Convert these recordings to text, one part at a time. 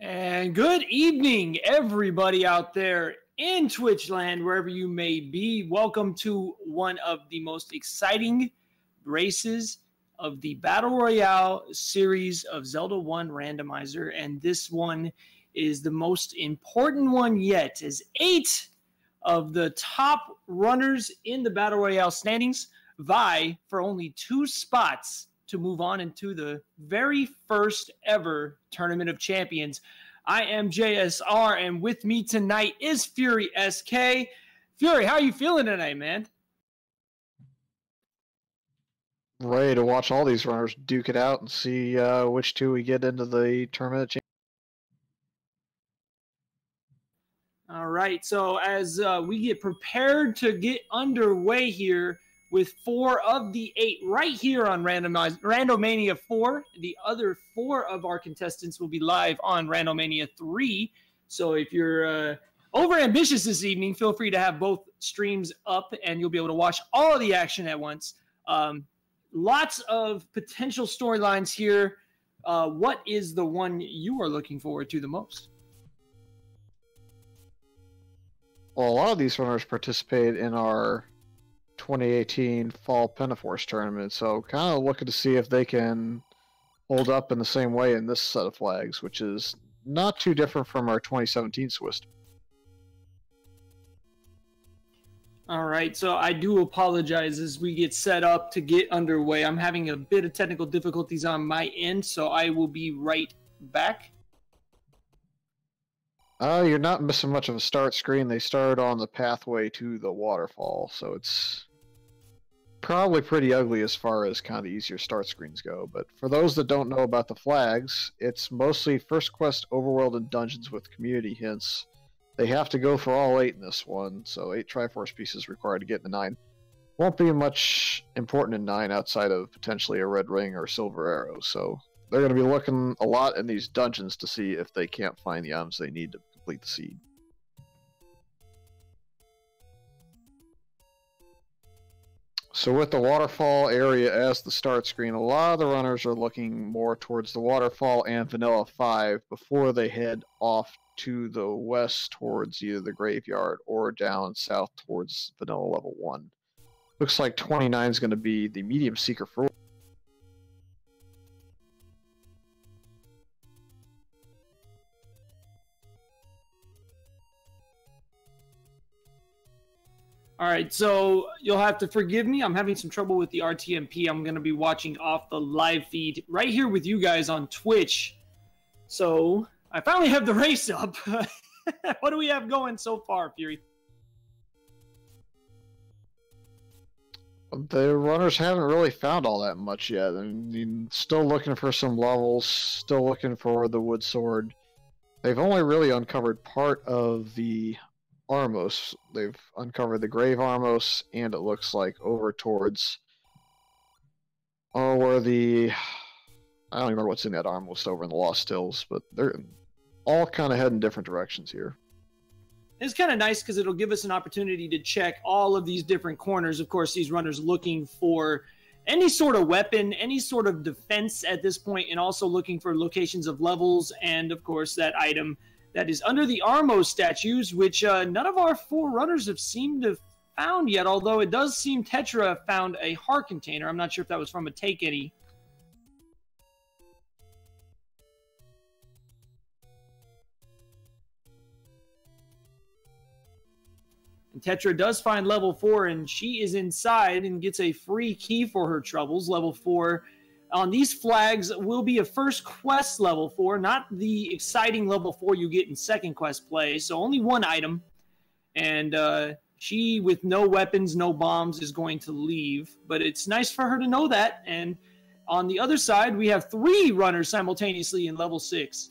And good evening, everybody out there in Twitch land, wherever you may be. Welcome to one of the most exciting races of the Battle Royale series of Zelda 1 Randomizer. And this one is the most important one yet, as 8 of the top runners in the Battle Royale standings vie for only 2 spots to move on into the very first ever Tournament of Champions. I am JSR, and with me tonight is Fury SK. Fury, how are you feeling tonight, man? Ready to watch all these runners duke it out and see which 2 we get into the Tournament of Champions. All right, so as we get prepared to get underway here with 4 of the 8 right here on Randomania 4. The other 4 of our contestants will be live on Randomania 3. So if you're over ambitious this evening, feel free to have both streams up and you'll be able to watch all of the action at once. Lots of potential storylines here. What is the one you are looking forward to the most? Well, a lot of these runners participate in our 2018 Fall Pinafore Tournament, so kind of looking to see if they can hold up in the same way in this set of flags, which is not too different from our 2017 Swiss. All right, so I do apologize as we get set up to get underway. I'm having a bit of technical difficulties on my end, so I will be right back. You're not missing much of a start screen. They start on the pathway to the waterfall, so it's probably pretty ugly as far as kind of easier start screens go. But for those that don't know about the flags, it's mostly first quest, overworld, and dungeons with community hints. They have to go for all 8 in this one, so 8 Triforce pieces required to get into 9. Won't be much important in 9 outside of potentially a red ring or silver arrow, so they're going to be looking a lot in these dungeons to see if they can't find the items they need to complete the seed. So with the waterfall area as the start screen, a lot of the runners are looking more towards the waterfall and Vanilla 5 before they head off to the west towards either the graveyard or down south towards Vanilla level 1. Looks like 29 is going to be the medium seeker for. All right, so you'll have to forgive me. I'm having some trouble with the RTMP. I'm going to be watching off the live feed right here with you guys on Twitch. So I finally have the race up. What do we have going so far, Fury? The runners haven't really found all that much yet. I mean, still looking for some levels, still looking for the wood sword. They've only really uncovered part of the Armos. They've uncovered the Grave Armos, and it looks like over towards where the I don't remember what's in that Armos over in the Lost Hills, but they're all kind of heading different directions here. It's kind of nice because it'll give us an opportunity to check all of these different corners. Of course, these runners looking for any sort of weapon, any sort of defense at this point, and also looking for locations of levels and, of course, that item that is under the Armos statues, which none of our 4 runners have seemed to have found yet, although it does seem Tetra found a heart container. I'm not sure if that was from a Take Any. And Tetra does find level 4, and she is inside and gets a free key for her troubles. Level 4 on these flags will be a first quest level 4, not the exciting level 4 you get in second quest play. So only 1 item. And she, with no weapons, no bombs, is going to leave. But it's nice for her to know that. And on the other side, we have 3 runners simultaneously in level 6.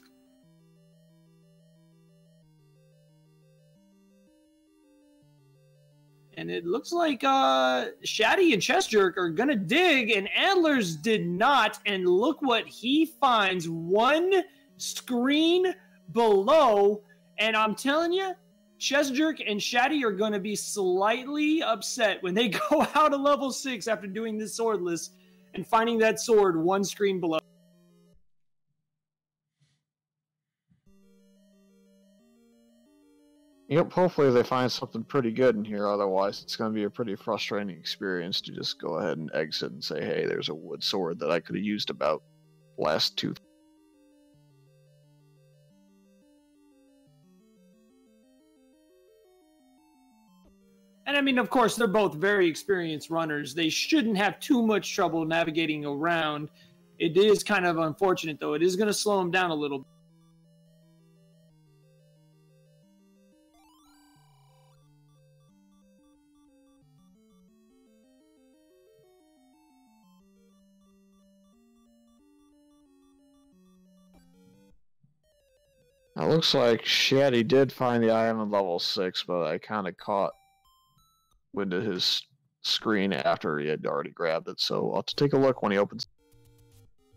And it looks like Shaddy and Chest Jerk are going to dig, and Antlers did not. And look what he finds. 1 screen below. And I'm telling you, Chest Jerk and Shaddy are going to be slightly upset when they go out of level 6 after doing this swordless and finding that sword 1 screen below. Yep, hopefully they find something pretty good in here, otherwise it's going to be a pretty frustrating experience to just go ahead and exit and say, hey, there's a wood sword that I could have used about last two. And I mean, of course, they're both very experienced runners. They shouldn't have too much trouble navigating around. It is kind of unfortunate, though. It is going to slow them down a little bit. It looks like Shaddy did find the item on level 6, but I kind of caught wind of his screen after he had already grabbed it, so I'll have to take a look when he opens.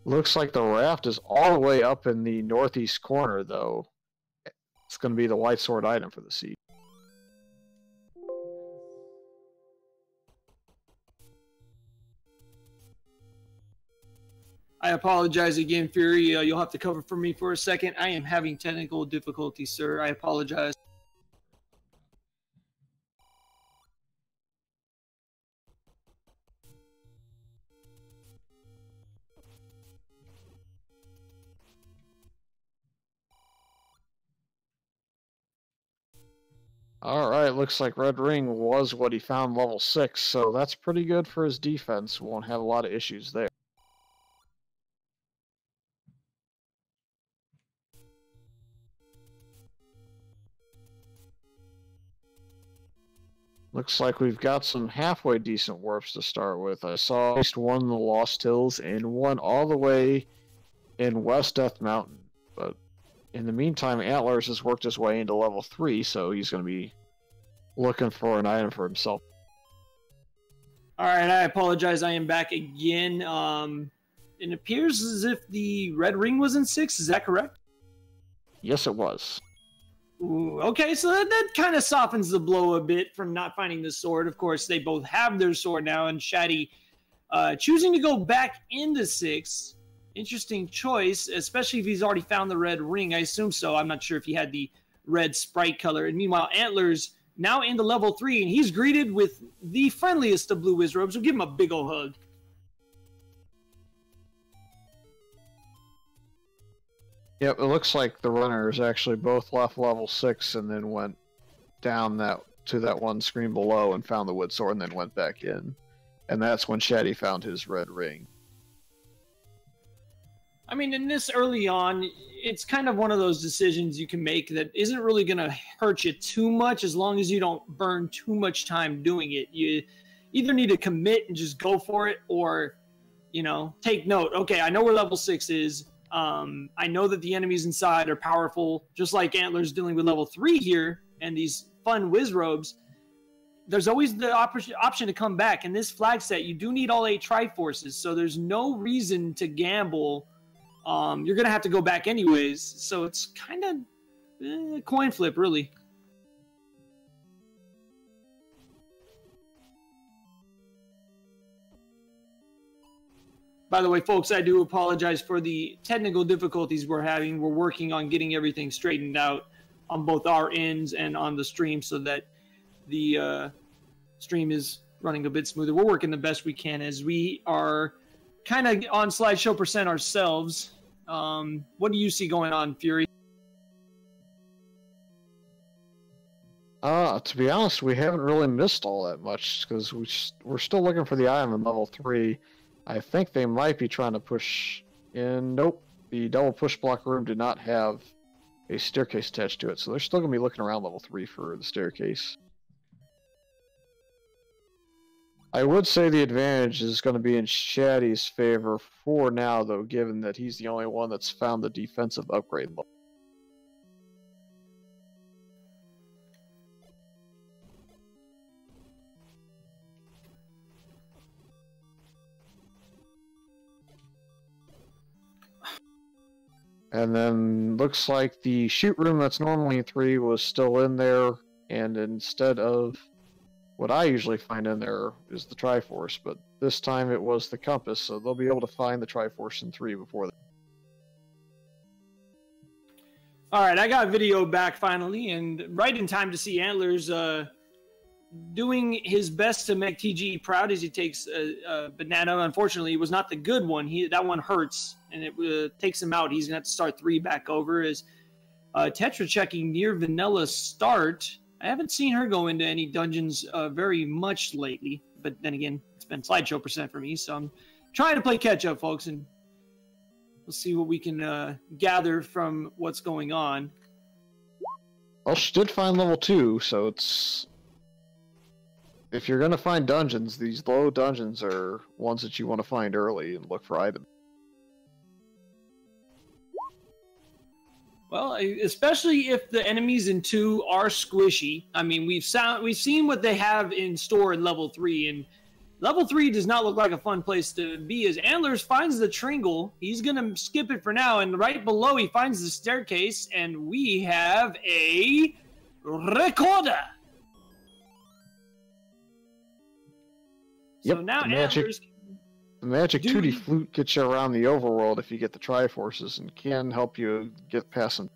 Looks like the raft is all the way up in the northeast corner, though. It's going to be the white sword item for the seed. I apologize again, Fury. You'll have to cover for me for a second. I am having technical difficulties, sir. I apologize. Alright, looks like Red Ring was what he found level 6, so that's pretty good for his defense. Won't have a lot of issues there. Looks like we've got some halfway decent warps to start with. I saw at least one in the Lost Hills and one all the way in West Death Mountain. But in the meantime, Antlers has worked his way into level 3, so he's going to be looking for an item for himself. Alright, I apologize. I am back again. It appears as if the Red Ring was in 6. Is that correct? Yes, it was. Ooh, okay, so that kind of softens the blow a bit from not finding the sword. Of course, they both have their sword now, and Shaddy choosing to go back into 6. Interesting choice, especially if he's already found the red ring. I assume so. I'm not sure if he had the red sprite color. And meanwhile, Antlers now into level 3, and he's greeted with the friendliest of blue wizrobes. So give him a big ol' hug. Yep, it looks like the runners actually both left level 6 and then went down to that one screen below and found the wood sword and then went back in. And that's when Shaddy found his red ring. I mean, in this early on, it's kind of one of those decisions you can make that isn't really going to hurt you too much as long as you don't burn too much time doing it. You either need to commit and just go for it, or, you know, take note. Okay, I know where level 6 is. I know that the enemies inside are powerful, just like Antlers dealing with level 3 here and these fun wizrobes. There's always the option to come back. In this flag set, you do need all 8 Triforces, so there's no reason to gamble. You're going to have to go back anyways, so it's kind of a coin flip, really. By the way, folks, I do apologize for the technical difficulties we're having. We're working on getting everything straightened out on both our ends and on the stream so that the stream is running a bit smoother. We're working the best we can as we are kind of on slideshow percent ourselves. What do you see going on, Fury? To be honest, we haven't really missed all that much because we're still looking for the item in level 3. I think they might be trying to push in. Nope, the double push block room did not have a staircase attached to it, so they're still going to be looking around level 3 for the staircase. I would say the advantage is going to be in Shaddy's favor for now, though, given that he's the only one that's found the defensive upgrade level. And then looks like the shoot room that's normally 3 was still in there, and instead of what I usually find in there is the Triforce, but this time it was the compass, so they'll be able to find the Triforce in 3 before that. All right, I got video back finally, and right in time to see Antlers doing his best to make TGE proud as he takes a banana. Unfortunately, it was not the good one. That one hurts, and it takes him out. He's going to have to start 3 back over as Tetra checking near Vanilla start. I haven't seen her go into any dungeons very much lately, but then again, it's been slideshow % for me, so I'm trying to play catch up, folks, and we'll see what we can gather from what's going on. Well, she did find level 2, so it's... If you're going to find dungeons, these low dungeons are ones that you want to find early and look for items. Well, especially if the enemies in 2 are squishy. I mean, we've seen what they have in store in level 3, and level 3 does not look like a fun place to be. As Antlers finds the Tringle, he's going to skip it for now, and right below he finds the staircase, and we have a recorder. Yep, so now Antlers... The magic Tootie Flute gets you around the overworld if you get the Triforces and can help you get past them.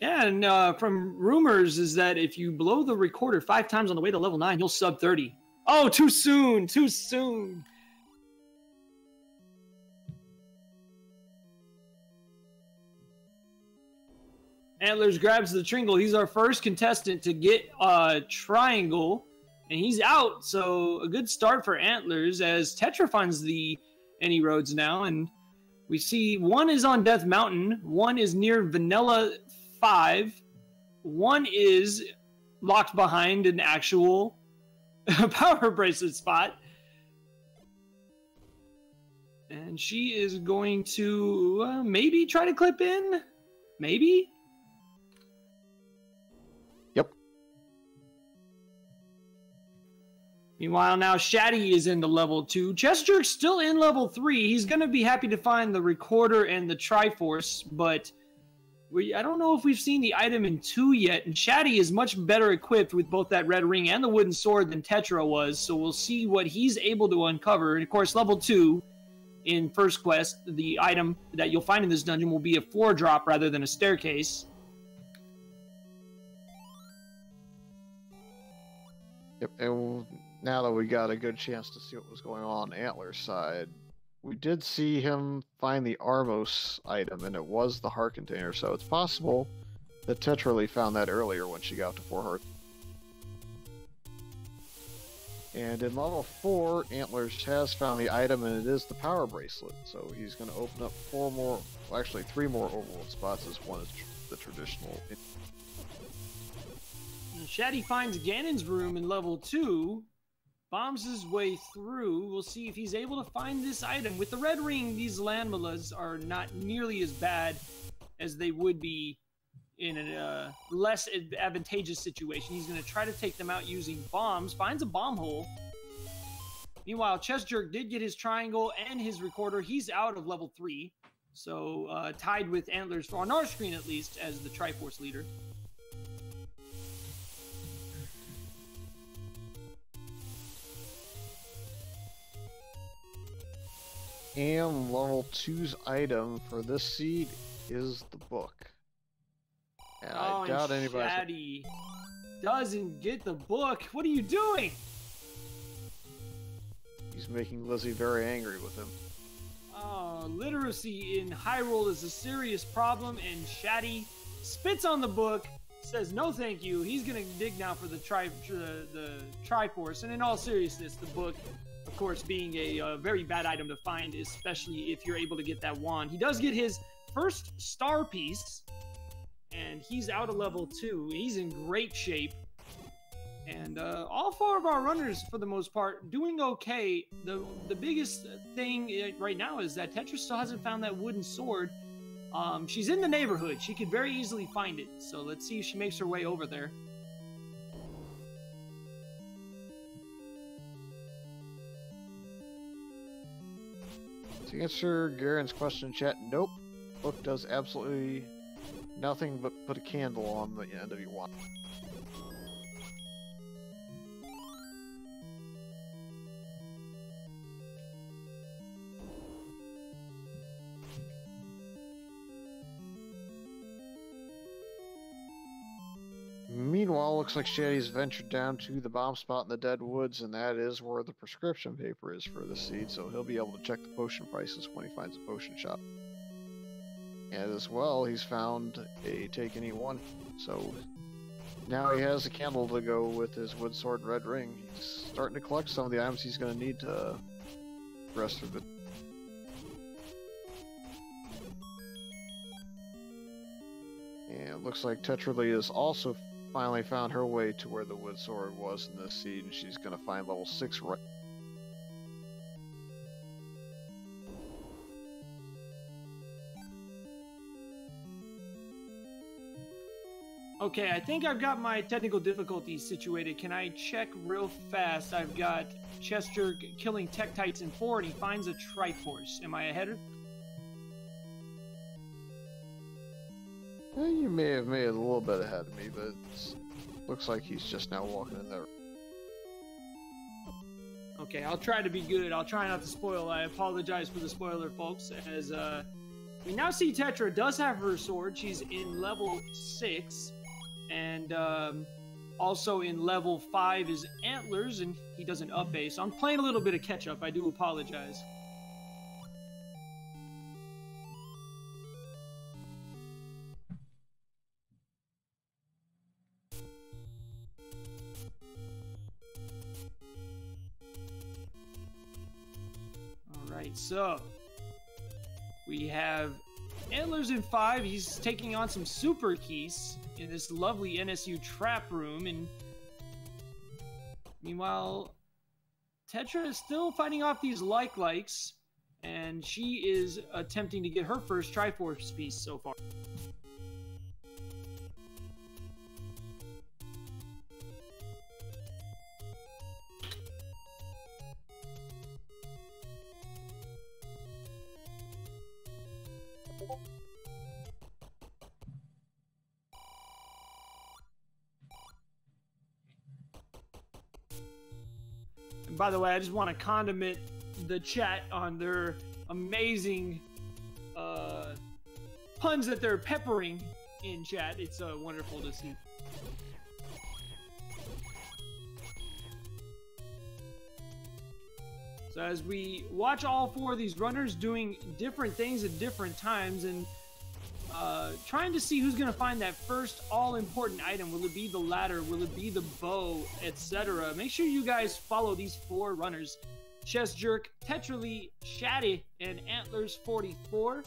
Yeah, and from rumors is that if you blow the recorder 5 times on the way to level 9, you'll sub 30. Oh, too soon! Too soon! Antlers grabs the Tringle. He's our first contestant to get a triangle. And he's out, so a good start for Antlers as Tetra finds the Any Roads now. And we see 1 is on Death Mountain, 1 is near Vanilla 5, 1 is locked behind an actual power bracelet spot. And she is going to maybe try to clip in? Maybe? Meanwhile, now Shaddy is into level 2. Chest Jerk's still in level 3. He's going to be happy to find the Recorder and the Triforce, but I don't know if we've seen the item in 2 yet. And Shaddy is much better equipped with both that red ring and the wooden sword than Tetra was, so we'll see what he's able to uncover. And of course, level 2 in First Quest, the item that you'll find in this dungeon will be a floor drop rather than a staircase. Yep, and now that we got a good chance to see what was going on Antler's side, we did see him find the Armos item, and it was the heart container, so it's possible that Tetrally found that earlier when she got to 4 hearts. And in level 4, Antlers has found the item, and it is the power bracelet, so he's going to open up 3 more overworld spots, as one is the traditional. Shaddy finds Ganon's room in level 2, bombs his way through. We'll see if he's able to find this item. With the red ring, these landmalas are not nearly as bad as they would be in a less advantageous situation. He's going to try to take them out using bombs, finds a bomb hole. Meanwhile, Chest Jerk did get his triangle and his recorder. He's out of level 3, so tied with Antlers, on our screen at least, as the Triforce leader. And level 2's item for this seed is the book. And I doubt anybody. Shaddy doesn't get the book. What are you doing? He's making Lizzie very angry with him. Oh, literacy in Hyrule is a serious problem, and Shaddy spits on the book, says no thank you. He's gonna dig now for the Triforce, and in all seriousness, the book, of course, being a very bad item to find, especially if you're able to get that wand. He does get his first star piece, and he's out of level 2. He's in great shape. And all 4 of our runners, for the most part, doing okay. The biggest thing right now is that Tetra still hasn't found that wooden sword. She's in the neighborhood. She could very easily find it. So let's see if she makes her way over there. To answer Garen's question in chat, nope. Book does absolutely nothing but put a candle on the end of your wand. looks like Shaddy's ventured down to the bomb spot in the dead woods, and that is where the prescription paper is for the seed, so he'll be able to check the potion prices when he finds a potion shop. And as well, he's found a take and eat one, so now he has a candle to go with his wood sword and red ring. He's starting to collect some of the items he's going to need to rest of it. And it looks like Tetralee has also finally found her way to where the wood sword was in this seed, and she's going to find level 6 right. Okay, I think I've got my technical difficulties situated. Can I check real fast? I've got Chester killing Tektites in 4, and he finds a Triforce. Am I ahead? You may have made it a little bit ahead of me, but it looks like he's just now walking in there. Okay, I'll try to be good. I'll try not to spoil. I apologize for the spoiler, folks, as we now see Tetra does have her sword. She's in level 6. And also in level 5 is Antlers, and he doesn't up base. So I'm playing a little bit of catch-up. I do apologize. Alright, so we have Antlers in 5. He's taking on some super keys in this lovely NSU trap room, and meanwhile Tetra is still fighting off these likes, and she is attempting to get her first Triforce piece so far. By the way, I just want to condiment the chat on their amazing puns that they're peppering in chat. It's wonderful to see. So as we watch all 4 of these runners doing different things at different times and trying to see who's going to find that first all-important item. Will it be the ladder? Will it be the bow, etc.? Make sure you guys follow these 4 runners. Chest Jerk, Tetralee, Shaddy, and Antlers 44.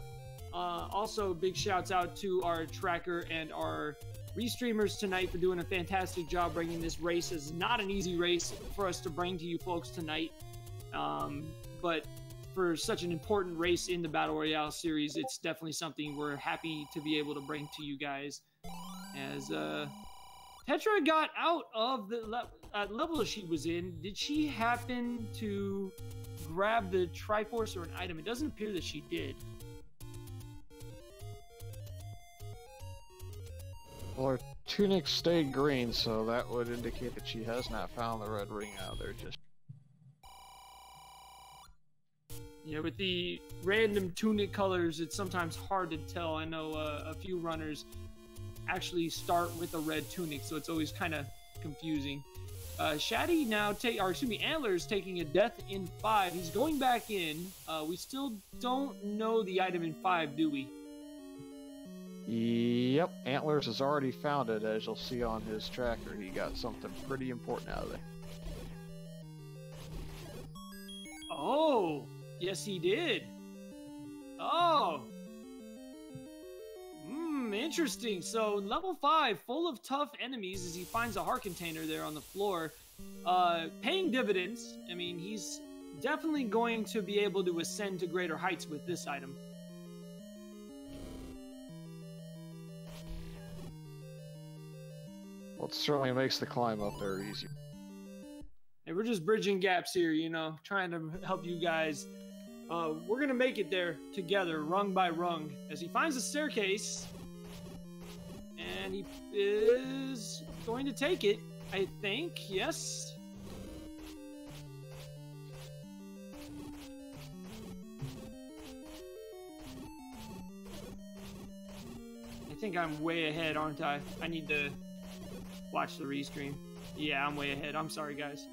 Also, big shouts out to our tracker and our restreamers tonight for doing a fantastic job bringing this race. It's not an easy race for us to bring to you folks tonight. But for such an important race in the Battle Royale series, it's definitely something we're happy to be able to bring to you guys. As Tetra got out of the level she was in, did she happen to grab the Triforce or an item? It doesn't appear that she did. Well, her tunic stayed green, so that would indicate that she has not found the red ring out there just. Yeah, with the random tunic colors, it's sometimes hard to tell. I know a few runners actually start with a red tunic, so it's always kind of confusing. Shaddy now Antlers taking a death in 5. He's going back in. We still don't know the item in 5, do we? Yep, Antlers has already found it, as you'll see on his tracker. He got something pretty important out of there. Oh! Yes, he did. Oh. Interesting. So, level 5, full of tough enemies as he finds a heart container there on the floor. Paying dividends. I mean, he's definitely going to be able to ascend to greater heights with this item. Well, it certainly makes the climb up there easier. And we're just bridging gaps here, you know, trying to help you guys. We're going to make it there together, rung by rung, as he finds a staircase. And he is going to take it, I think. Yes. I think I'm way ahead, aren't I? I need to watch the restream. Yeah, I'm way ahead. I'm sorry, guys.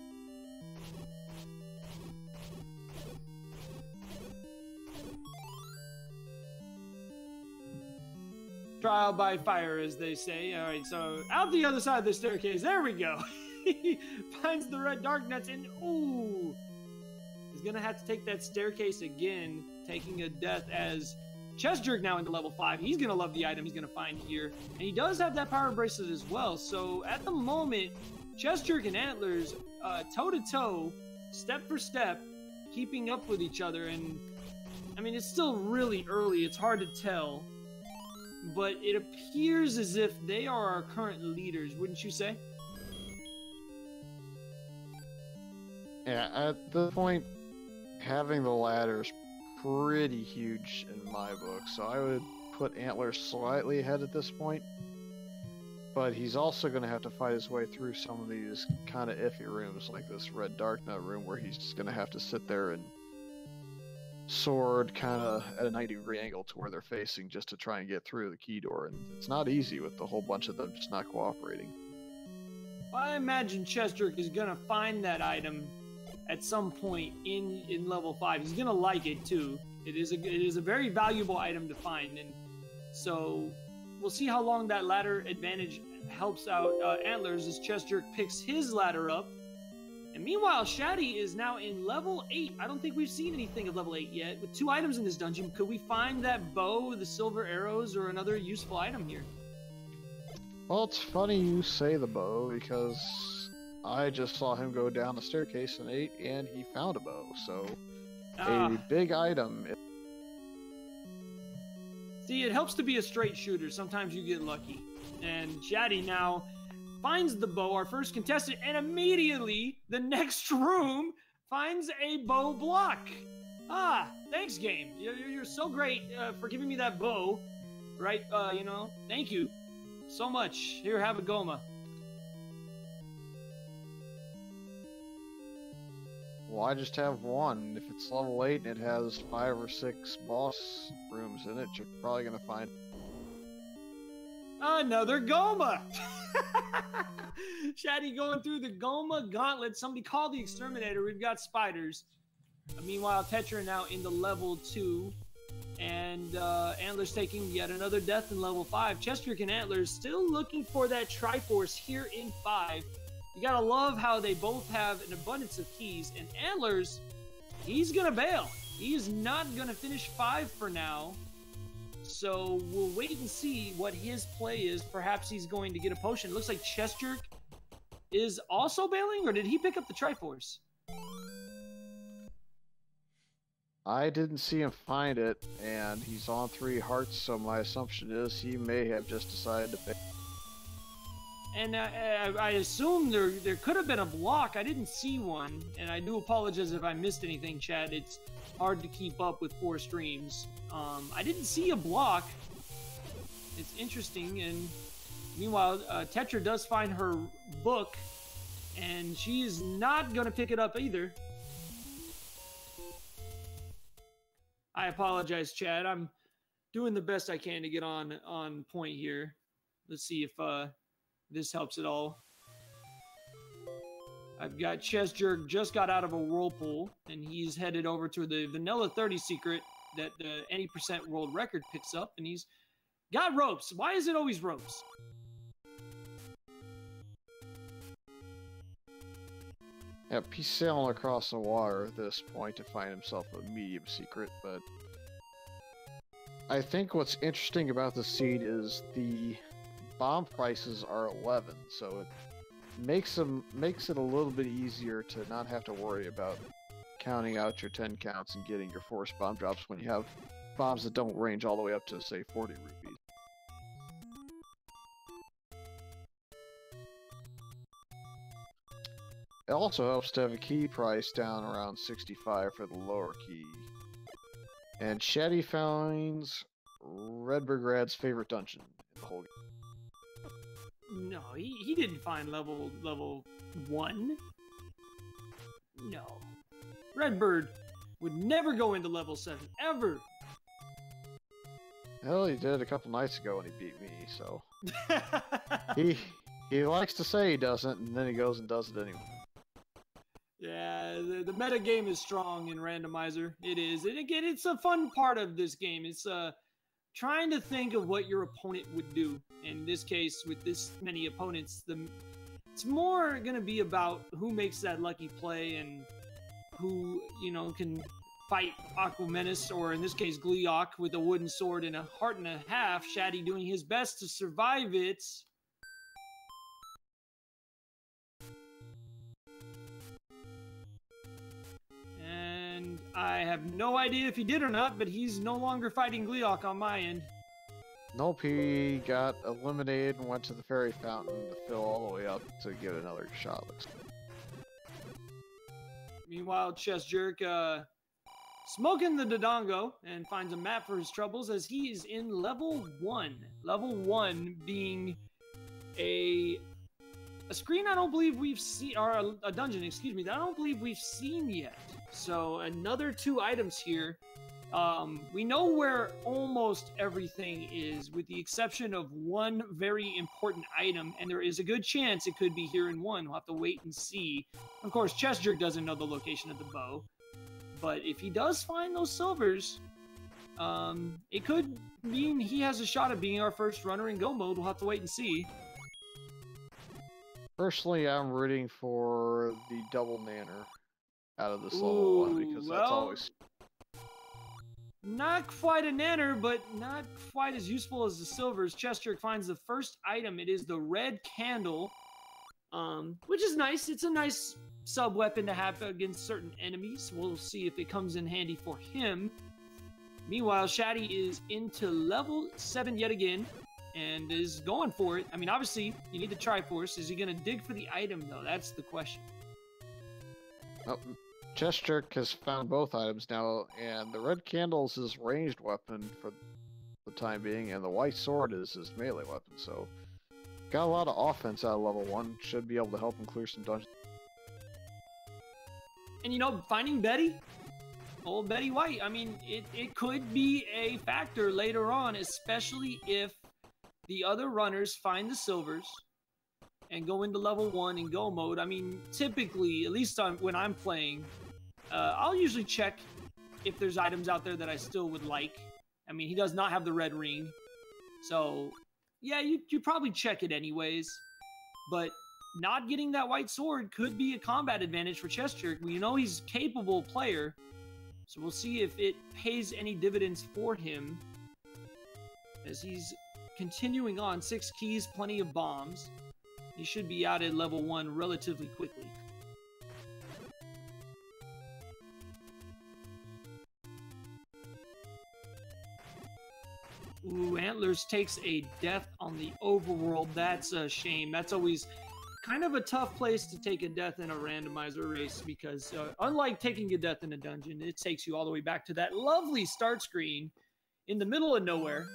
Trial by fire, as they say. All right, so out the other side of the staircase. There we go. He finds the red dark nuts and ooh, he's gonna have to take that staircase again, taking a death as Chest Jerk now into level 5. He's gonna love the item he's gonna find here, and he does have that power bracelet as well. So at the moment, Chest Jerk and Antlers, toe to toe, step for step, keeping up with each other. And I mean, it's still really early. It's hard to tell. But it appears as if they are our current leaders, wouldn't you say? Yeah, at this point, having the ladder is pretty huge in my book, so I would put Antlers slightly ahead at this point. But he's also going to have to fight his way through some of these kind of iffy rooms, like this red dark nut room, where he's just going to have to sit there and sword kind of at a 90-degree angle to where they're facing just to try and get through the key door, and it's not easy with the whole bunch of them just not cooperating. I imagine Chest Jerk is gonna find that item at some point in level 5. He's gonna like it too. It is a very valuable item to find, and so we'll see how long that ladder advantage helps out Antlers as Chest Jerk picks his ladder up. And meanwhile, Shaddy is now in level 8. I don't think we've seen anything of level 8 yet. With 2 items in this dungeon, could we find that bow, the silver arrows, or another useful item here? Well, it's funny you say the bow, because I just saw him go down the staircase in 8, and he found a bow, so a big item. See, it helps to be a straight shooter. Sometimes you get lucky. And Shaddy now finds the bow, our first contestant, and immediately the next room finds a bow block. Thanks, game. You're so great for giving me that bow, right? You know, thank you so much. Here, have a Goma. Well, I just have one. If it's level 8 and it has 5 or 6 boss rooms in it, you're probably going to find another Goma. Shaddy going through the Goma gauntlet. Somebody call the exterminator. We've got spiders. Meanwhile, Tetra now into level 2. And Antlers taking yet another death in level 5. Chest Jerk and Antlers still looking for that Triforce here in 5. You gotta love how they both have an abundance of keys. And Antlers, he's gonna bail. He is not gonna finish 5 for now. So we'll wait and see what his play is. Perhaps he's going to get a potion. It looks like Chest Jerk is also bailing, or did he pick up the Triforce? I didn't see him find it, and he's on 3 hearts, so my assumption is he may have just decided to pick. And I assume there could have been a block. I didn't see one, and I do apologize if I missed anything, Chad. It's hard to keep up with 4 streams. I didn't see a block. It's interesting, and meanwhile, Tetra does find her book, and she is not going to pick it up either. I apologize, Chad. I'm doing the best I can to get on point here. Let's see if this helps at all. I've got Chest Jerk just got out of a whirlpool, and he's headed over to the Vanilla 30 secret that the any percent world record picks up, and he's got ropes. Why is it always ropes? Yep, he's sailing across the water at this point to find himself a medium secret, but I think what's interesting about the seed is the bomb prices are 11, so it makes it a little bit easier to not have to worry about counting out your 10 counts and getting your force bomb drops when you have bombs that don't range all the way up to, say, 40 rupees. It also helps to have a key price down around 65 for the lower key. And Shaddy finds Redberg Rad's favorite dungeon in the whole game. No, he didn't find level 1. No. Redbird would never go into level 7, ever. Hell, he did a couple nights ago when he beat me, so... He likes to say he doesn't, and then he goes and does it anyway. Yeah, the meta game is strong in Randomizer. It is. And again, it's a fun part of this game. It's trying to think of what your opponent would do. In this case, with this many opponents, it's more going to be about who makes that lucky play and who, you know, can fight Aquamenus, or in this case, Gleeok, with a wooden sword and a heart and a half. Shaddy doing his best to survive it. And I have no idea if he did or not, but he's no longer fighting Gleeok on my end. Nope, he got eliminated and went to the fairy fountain to fill all the way up to get another shot, looks like. Meanwhile, Chess Jerk smoking the Dodongo and finds a map for his troubles as he is in level 1. Level 1 being a screen I don't believe we've seen, or a dungeon, excuse me, that I don't believe we've seen yet. So another 2 items here. We know where almost everything is, with the exception of one very important item, and there is a good chance it could be here in 1. We'll have to wait and see. Of course, Chess Jerk doesn't know the location of the bow, but if he does find those silvers, it could mean he has a shot at being our first runner in go mode. We'll have to wait and see. Personally, I'm rooting for the double nanner out of this level 1 because that's always... Not quite a nanner, but not quite as useful as the silvers. Chess Jerk finds the first item. It is the red candle, which is nice. It's a nice sub-weapon to have against certain enemies. We'll see if it comes in handy for him. Meanwhile, Shaddy is into level 7 yet again and is going for it. I mean, obviously, you need the Triforce. Is he going to dig for the item, though? That's the question. Oh. Chess Jerk has found both items now, and the red candle is his ranged weapon for the time being, and the white sword is his melee weapon, so got a lot of offense out of level 1, should be able to help him clear some dungeons. And you know, finding Betty, old Betty White, I mean, it could be a factor later on, especially if the other runners find the silvers and go into level 1 in go mode. I mean, typically, at least when I'm playing, I'll usually check if there's items out there that I still would like. I mean, he does not have the red ring, so yeah, you probably check it anyways. But not getting that white sword could be a combat advantage for Chess Jerk. We know he's a capable player, so we'll see if it pays any dividends for him as he's continuing on. 6 keys, plenty of bombs. He should be out at level 1 relatively quickly. Ooh, Antlers takes a death on the overworld. That's a shame. That's always kind of a tough place to take a death in a randomizer race because unlike taking a death in a dungeon, it takes you all the way back to that lovely start screen in the middle of nowhere.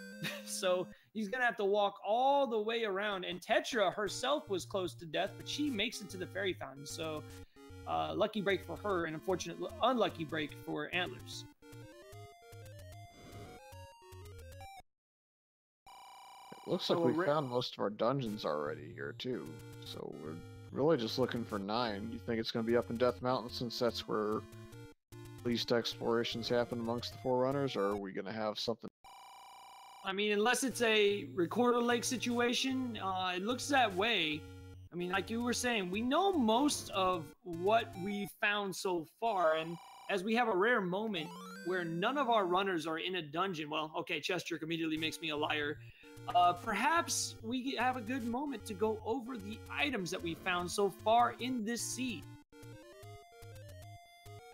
So he's going to have to walk all the way around. And Tetra herself was close to death, but she makes it to the fairy fountain. So lucky break for her, and unfortunately unlucky break for Antlers. Looks like we found most of our dungeons already here, too. So we're really just looking for 9. You think it's going to be up in Death Mountain since that's where least explorations happen amongst the Forerunners, or are we going to have something? I mean, unless it's a Recorder Lake situation, it looks that way. I mean, like you were saying, we know most of what we found so far, and as we have a rare moment where none of our runners are in a dungeon, well, okay, Chess Jerk immediately makes me a liar. Perhaps we have a good moment to go over the items that we found so far in this seed.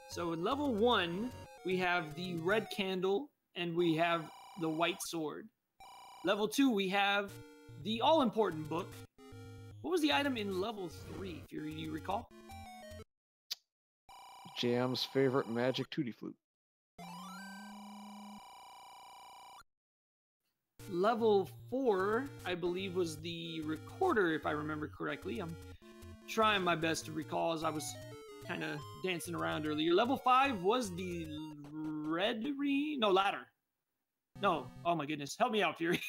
So in level 1, we have the red candle and we have the white sword. Level 2, we have the all-important book. What was the item in level 3, if you recall? Jam's favorite magic tutti flute. Level 4, I believe, was the recorder, if I remember correctly. I'm trying my best to recall as I was kind of dancing around earlier. Level 5 was the ladder. No, oh my goodness. Help me out, Fury.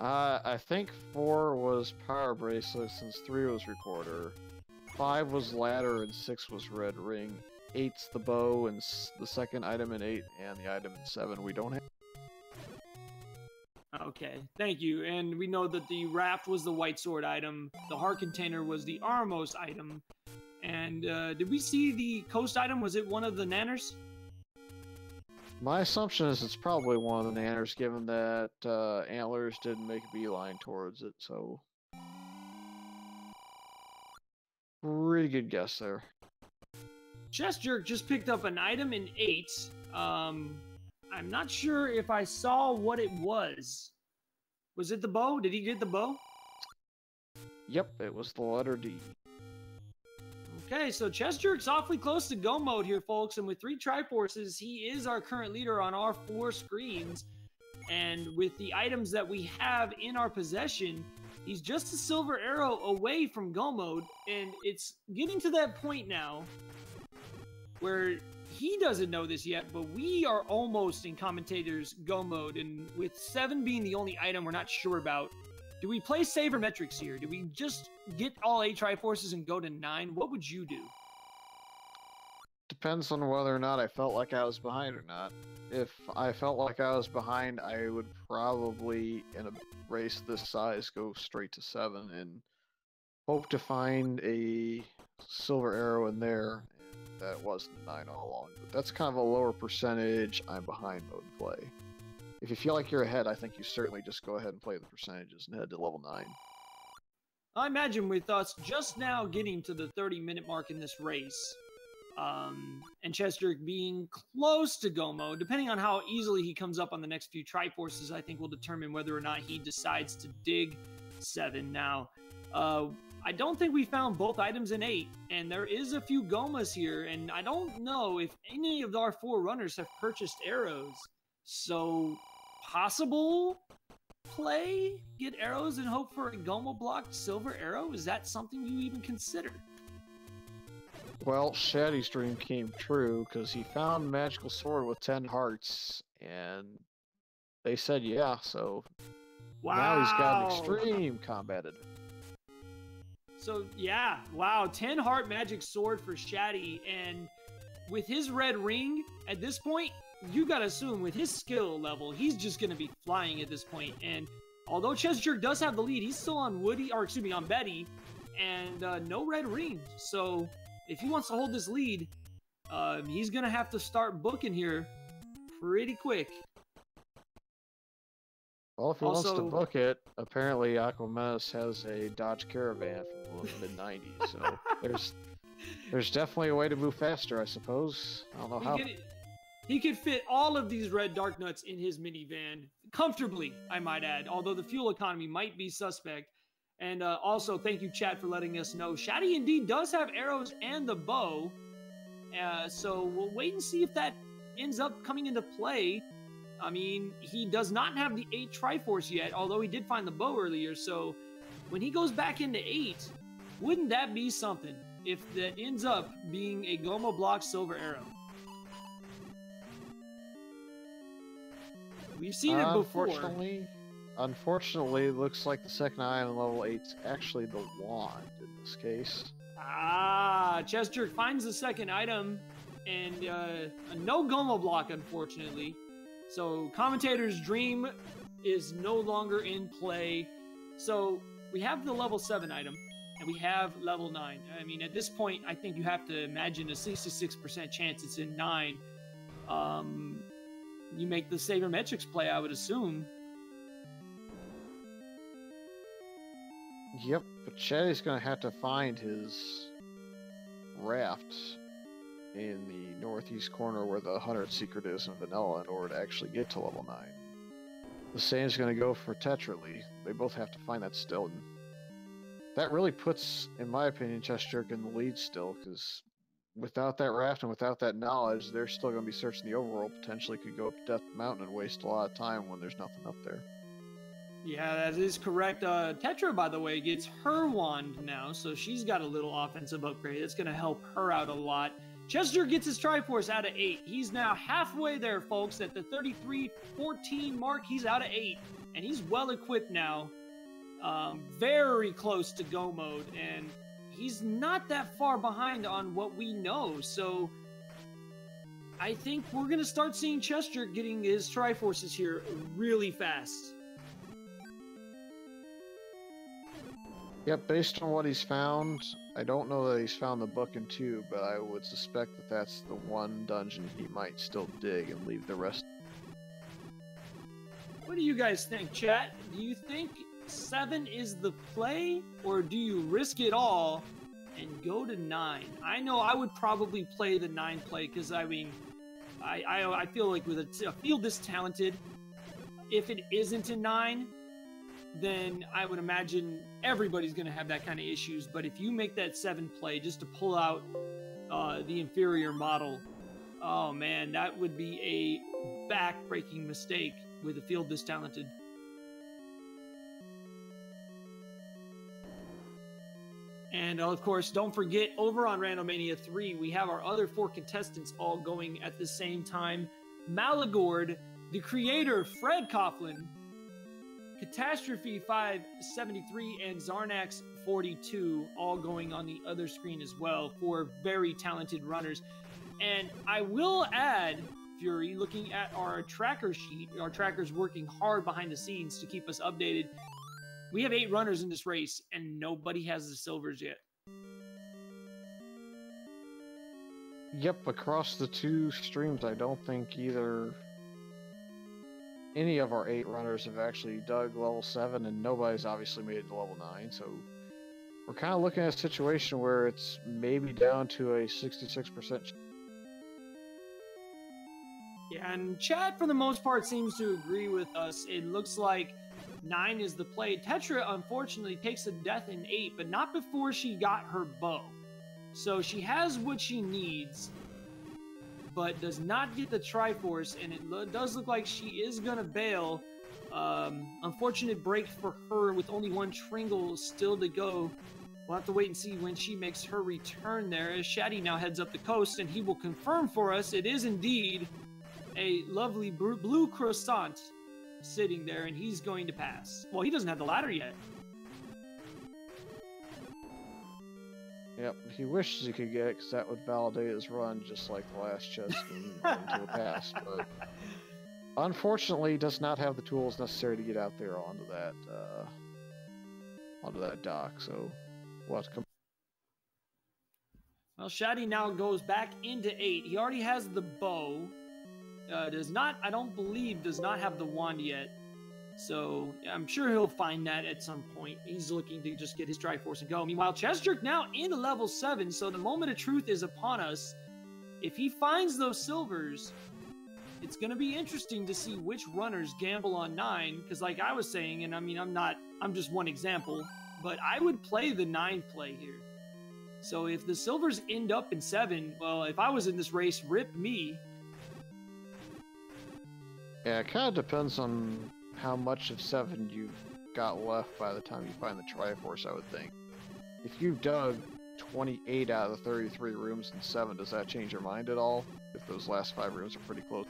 I think 4 was power bracelet since 3 was recorder. 5 was ladder and 6 was red ring. 8's the bow and the second item in 8 and the item in 7 we don't have. Okay, thank you. And we know that the raft was the white sword item, the heart container was the armmost item, and did we see the coast item? Was it one of the nanners? My assumption is it's probably one of the nanners, given that Antlers didn't make a beeline towards it, so... Pretty good guess there. Chest Jerk just picked up an item in 8. I'm not sure if I saw what it was. Was it the bow? Did he get the bow? Yep, it was the letter D. Okay, so Chest Jerk's awfully close to go mode here, folks. And with 3 Triforces, he is our current leader on our 4 screens. And with the items that we have in our possession, he's just a silver arrow away from go mode. And it's getting to that point now where he doesn't know this yet, but we are almost in commentators go mode, and with 7 being the only item we're not sure about, do we play sabermetrics here? Do we just get all 8 Triforces and go to 9? What would you do? Depends on whether or not I felt like I was behind or not. If I felt like I was behind, I would probably, in a race this size, go straight to 7 and hope to find a silver arrow in there. That wasn't 9 all along, but that's kind of a lower percentage I'm behind mode play. If you feel like you're ahead, I think you certainly just go ahead and play the percentages and head to level 9. I imagine with us just now getting to the 30-minute mark in this race, and Chest Jerk being close to go mode, depending on how easily he comes up on the next few Triforces, I think will determine whether or not he decides to dig 7 now. I don't think we found both items in 8, and there is a few Gomas here, and I don't know if any of our 4 runners have purchased arrows. So, possible play? Get arrows and hope for a Goma blocked silver arrow? Is that something you even consider? Well, Shaddy's dream came true, because he found a magical sword with 10 hearts, and they said yeah, so wow. Now he's got an extreme combat advantage. So, yeah, wow, 10 heart magic sword for Shaddy, and with his red ring, at this point, you gotta assume with his skill level, he's just gonna be flying at this point. And although Chest Jerk does have the lead, he's still on on Betty, and no red ring. So, if he wants to hold this lead, he's gonna have to start booking here pretty quick. Well, if he wants to book it, apparently Aquamenace has a Dodge Caravan from the mid-90s, so there's definitely a way to move faster, I suppose. I don't know how. He could fit all of these red dark nuts in his minivan comfortably, I might add, although the fuel economy might be suspect. And also, thank you, chat, for letting us know. Shaddy indeed does have arrows and the bow, so we'll wait and see if that ends up coming into play. I mean, he does not have the 8 Triforce yet, although he did find the bow earlier, so when he goes back into 8, wouldn't that be something if that ends up being a Goma block silver arrow? We've seen it before. Unfortunately, it looks like the second item in level 8 is actually the wand in this case. Ah, Chest Jerk finds the second item, and no Goma block, unfortunately. So, commentator's dream is no longer in play. So, we have the level 7 item, and we have level 9. I mean, at this point, I think you have to imagine a 66% chance it's in 9. You make the sabermetrics play, I would assume. Yep, but Shaddy's going to have to find his raft in the northeast corner where the 100 secret is in vanilla in order to actually get to level 9. The same is going to go for Tetrally. They both have to find that still. And that really puts, in my opinion, Chest Jerk in the lead still, because without that raft and without that knowledge, they're still going to be searching the overworld. Potentially could go up Death Mountain and waste a lot of time when there's nothing up there. Yeah, that is correct. Tetra, by the way, gets her wand now, so she's got a little offensive upgrade. It's going to help her out a lot. Chest Jerk gets his Triforce out of 8. He's now halfway there, folks, at the 33-14 mark. He's out of 8. and he's well equipped now, very close to go mode, and he's not that far behind on what we know. So I think we're going to start seeing Chester getting his Triforces here really fast. Yep, based on what he's found, I don't know that he's found the book in 2, but I would suspect that that's the one dungeon he might still dig and leave the rest. What do you guys think, chat? Do you think 7 is the play, or do you risk it all and go to 9? I know I would probably play the 9 play, because, I mean, I feel like with a field this talented, if it isn't a 9, then I would imagine everybody's going to have that kind of issues. But if you make that 7 play just to pull out the inferior model, oh man, that would be a back-breaking mistake with a field this talented. And of course, don't forget, over on Randomania 3, we have our other 4 contestants all going at the same time. Malagord, the creator, Fred Coughlin, Catastrophe 573, and Zarnax 42 all going on the other screen as well, 4 very talented runners. And I will add, Fury, looking at our tracker sheet, our tracker's working hard behind the scenes to keep us updated. We have 8 runners in this race, and nobody has the silvers yet. Yep, across the 2 streams, I don't think either any of our 8 runners have actually dug level 7, and nobody's obviously made it to level 9, so we're kind of looking at a situation where it's maybe down to a 66%. Yeah, and chat, for the most part, seems to agree with us. It looks like 9 is the play. Tetra, unfortunately, takes a death in 8, but not before she got her bow. So she has what she needs, but does not get the Triforce, and it does look like she is going to bail. Unfortunate break for her with only 1 Tringle still to go. We'll have to wait and see when she makes her return there, as Shaddy now heads up the coast, and he will confirm for us it is indeed a lovely blue croissant sitting there, and he's going to pass. Well, he doesn't have the ladder yet. Yep, he wishes he could get it, because that would validate his run just like the last chest into the past, but unfortunately does not have the tools necessary to get out there onto that dock, so we'll have to come. Well, Shaddy now goes back into 8. He already has the bow. I don't believe, does not have the wand yet. So I'm sure he'll find that at some point. He's looking to just get his Triforce and go. Meanwhile, Chestrick now into level 7, so the moment of truth is upon us. If he finds those silvers, it's going to be interesting to see which runners gamble on 9, because like I was saying, and I mean, I'm just one example, but I would play the 9 play here. So if the silvers end up in 7, well, if I was in this race, rip me. Yeah, it kind of depends on how much of 7 you've got left by the time you find the Triforce, I would think. If you've dug 28 out of the 33 rooms in 7, does that change your mind at all? If those last 5 rooms are pretty close?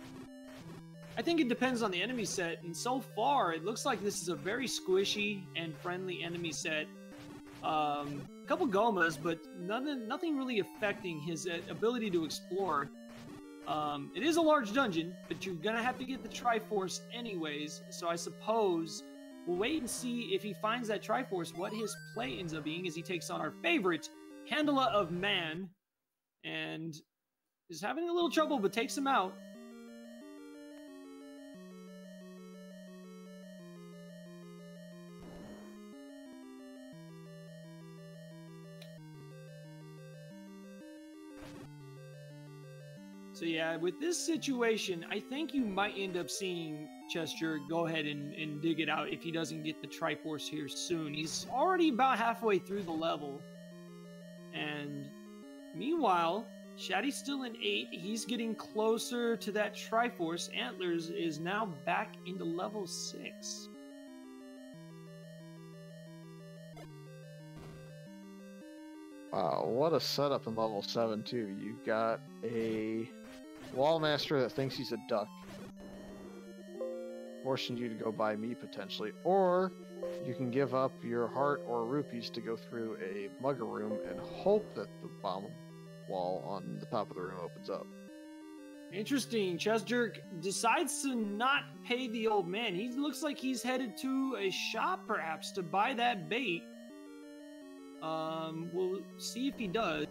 I think it depends on the enemy set, and so far, it looks like this is a very squishy and friendly enemy set. A couple Gomas, but nothing really affecting his ability to explore. It is a large dungeon, but you're gonna have to get the Triforce anyways, so I suppose we'll wait and see if he finds that Triforce, what his play ends up being as he takes on our favorite, Handler of Man, and is having a little trouble, but takes him out. So yeah, with this situation, I think you might end up seeing Chester go ahead and dig it out if he doesn't get the Triforce here soon. He's already about halfway through the level. And meanwhile, Shaddy's still in 8. He's getting closer to that Triforce. Antlers is now back into level 6. Wow, what a setup in level 7 too. You've got a Wallmaster that thinks he's a duck. forcing you to go by me potentially, or you can give up your heart or rupees to go through a mugger room and hope that the bomb wall on the top of the room opens up. Interesting. Chess Jerk decides to not pay the old man. He looks like he's headed to a shop, perhaps, to buy that bait. We'll see if he does.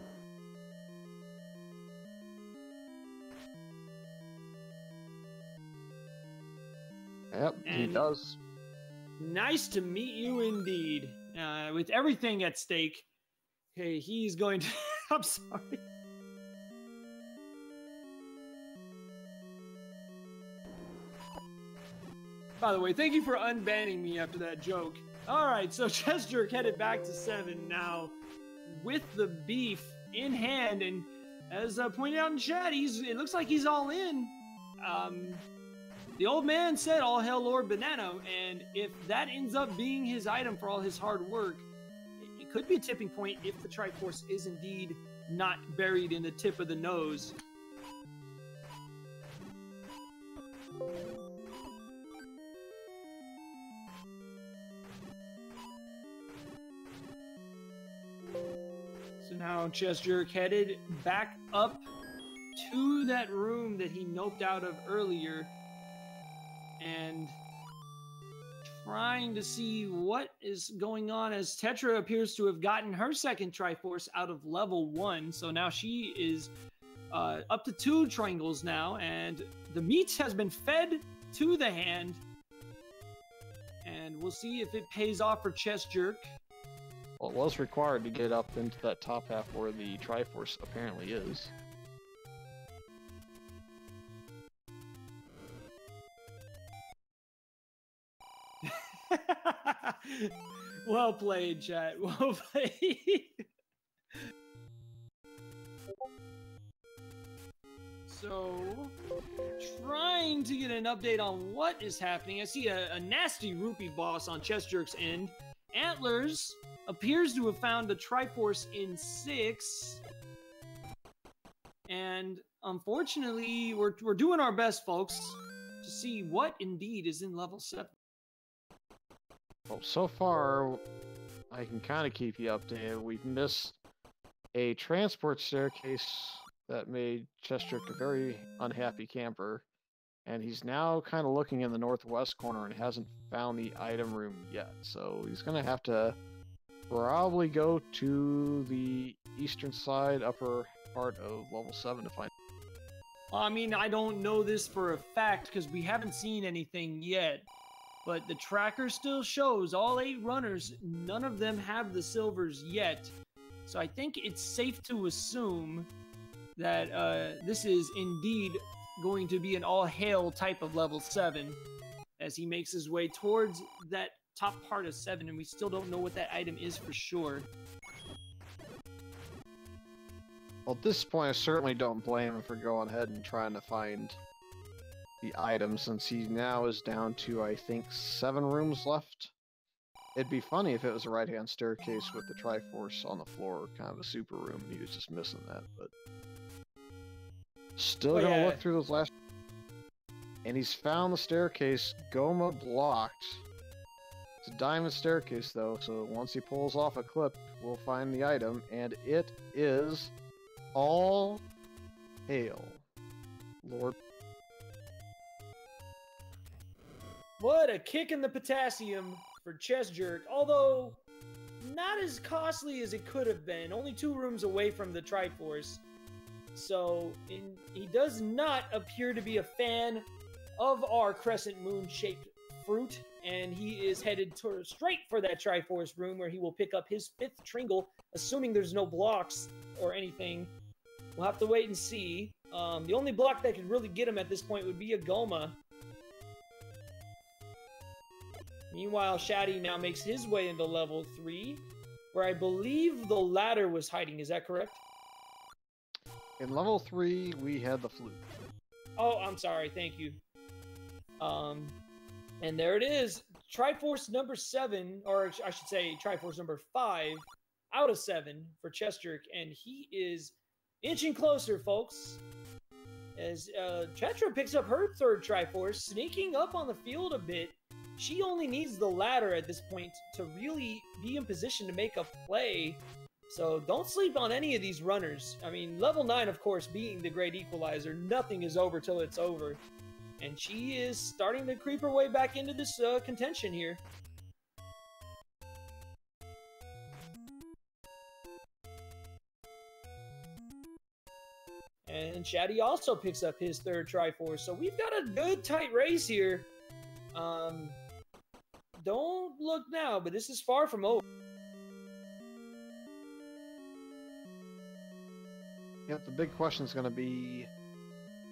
Yep, he does. Nice to meet you indeed. With everything at stake, hey, he's going to... I'm sorry. By the way, thank you for unbanning me after that joke. Alright, so Chess Jerk headed back to 7 now with the beef in hand, and as pointed out in chat, it looks like he's all in. The old man said, all hail Lord Banana, and if that ends up being his item for all his hard work, it could be a tipping point if the Triforce is indeed not buried in the tip of the nose. So now Chess Jerk headed back up to that room that he noped out of earlier, and trying to see what is going on as Tetra appears to have gotten her second Triforce out of level 1. So now she is up to 2 triangles now, and the meat has been fed to the hand. And we'll see if it pays off for Chess Jerk. Well, it was required to get up into that top half where the Triforce apparently is. Well played, chat. Well played. So, trying to get an update on what is happening. I see a nasty rupee boss on Chess Jerk's end. Antlers appears to have found the Triforce in 6. And unfortunately, we're doing our best, folks, to see what indeed is in level 7. Well, so far, I can kind of keep you updated. We've missed a transport staircase that made Chess Jerk a very unhappy camper, and he's now kind of looking in the northwest corner and hasn't found the item room yet. So he's going to have to probably go to the eastern side, upper part of level 7 to find. I mean, I don't know this for a fact because we haven't seen anything yet. But the tracker still shows all 8 runners, none of them have the silvers yet. So I think it's safe to assume that this is indeed going to be an all-hail type of level 7 as he makes his way towards that top part of 7, and we still don't know what that item is for sure. Well, at this point, I certainly don't blame him for going ahead and trying to find the item, since he now is down to, I think, 7 rooms left. It'd be funny if it was a right-hand staircase with the Triforce on the floor, kind of a super room, and he was just missing that, but... Still gonna look through those last... And he's found the staircase, Goma blocked. It's a diamond staircase, though, so once he pulls off a clip, we'll find the item, and it is... All hail, Lord. What a kick in the potassium for Chess Jerk, although not as costly as it could have been. Only 2 rooms away from the Triforce. So, he does not appear to be a fan of our crescent moon-shaped fruit, and he is headed straight for that Triforce room where he will pick up his 5th Tringle, assuming there's no blocks or anything. We'll have to wait and see. The only block that could really get him at this point would be a Goma. Meanwhile, Shaddy now makes his way into level 3, where I believe the ladder was hiding. Is that correct? In level 3, we had the flute. Oh, I'm sorry. Thank you. And there it is. Triforce number 7, or I should say Triforce number 5 out of 7 for Chess Jerk, and he is inching closer, folks. As Tetra picks up her third Triforce, sneaking up on the field a bit. She only needs the ladder at this point to really be in position to make a play. So don't sleep on any of these runners. I mean, level 9, of course, being the great equalizer, nothing is over till it's over. And she is starting to creep her way back into this contention here. And Shaddy also picks up his third Triforce. So we've got a good tight race here. Don't look now, but this is far from over. Yep, the big question is going to be,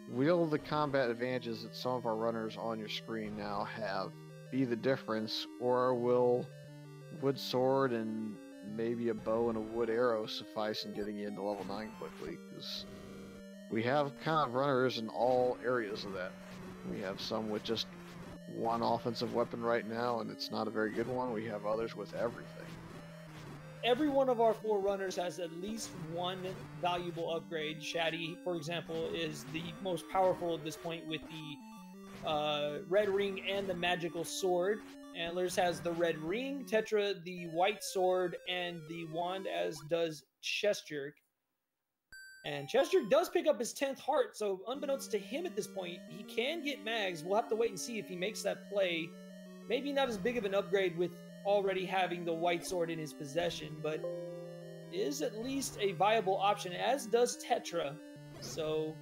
will the combat advantages that some of our runners on your screen now have be the difference, or will wood sword and maybe a bow and a wood arrow suffice in getting you into level 9 quickly? Because we have kind of runners in all areas of that. We have some with just one offensive weapon right now, and it's not a very good one. We have others with everything. Every one of our 4 runners has at least one valuable upgrade. Shaddy, for example, is the most powerful at this point with the red ring and the magical sword. Antlers has the red ring, Tetra the white sword, and the wand, as does Chest Jerk. And Chest Jerk does pick up his 10th heart, so unbeknownst to him at this point, he can get mags. We'll have to wait and see if he makes that play. Maybe not as big of an upgrade with already having the white sword in his possession, but is at least a viable option, as does Tetra. So,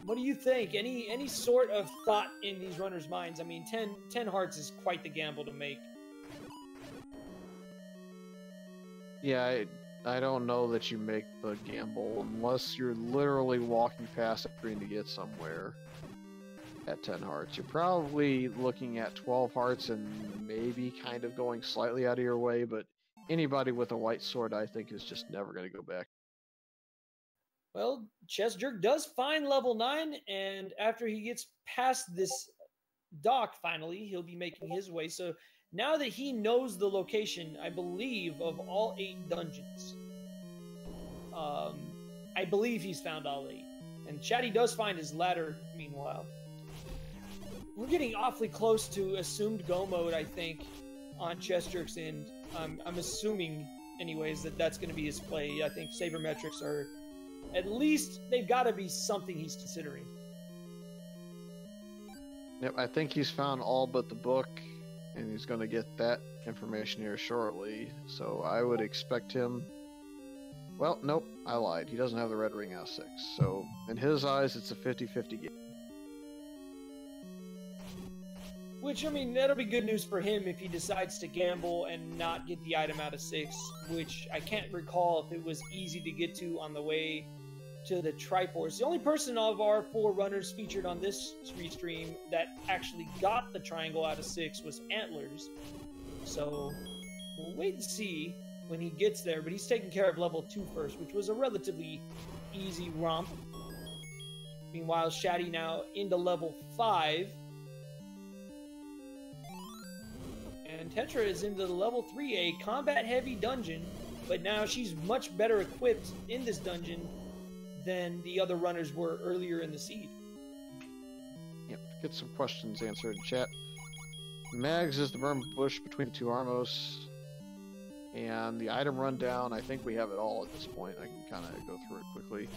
what do you think? Any sort of thought in these runners' minds? I mean, 10 hearts is quite the gamble to make. Yeah, I don't know that you make the gamble unless you're literally walking past a screen to get somewhere at 10 hearts. You're probably looking at 12 hearts and maybe kind of going slightly out of your way, but anybody with a white sword, I think, is just never going to go back. Well, Chest Jerk does find level 9, and after he gets past this dock, finally, he'll be making his way. So now that he knows the location, I believe, of all 8 dungeons, I believe he's found all 8. And Shaddy does find his ladder, meanwhile. We're getting awfully close to assumed go mode, I think, on Chest Jerk's end. I'm assuming, anyways, that that's going to be his play. I think sabermetrics are, at least, they've got to be something he's considering. Yep, I think he's found all but the book, and he's going to get that information here shortly. So I would expect him... Well, nope, I lied. He doesn't have the red ring out of 6. So in his eyes, it's a 50-50 game. Which, I mean, that'll be good news for him if he decides to gamble and not get the item out of 6, which I can't recall if it was easy to get to on the way to the Triforce. The only person of our 4 runners featured on this restream that actually got the triangle out of 6 was Antlers. So, we'll wait and see when he gets there, but he's taking care of level 2 first, which was a relatively easy romp. Meanwhile, Shaddy now into level 5. And Tetra is into the level 3, a combat-heavy dungeon, but now she's much better equipped in this dungeon than the other runners were earlier in the seed. Yep, get some questions answered in chat. Mags is the burn bush between the 2 Armos, and the item rundown, I think we have it all at this point. I can kind of go through it quickly.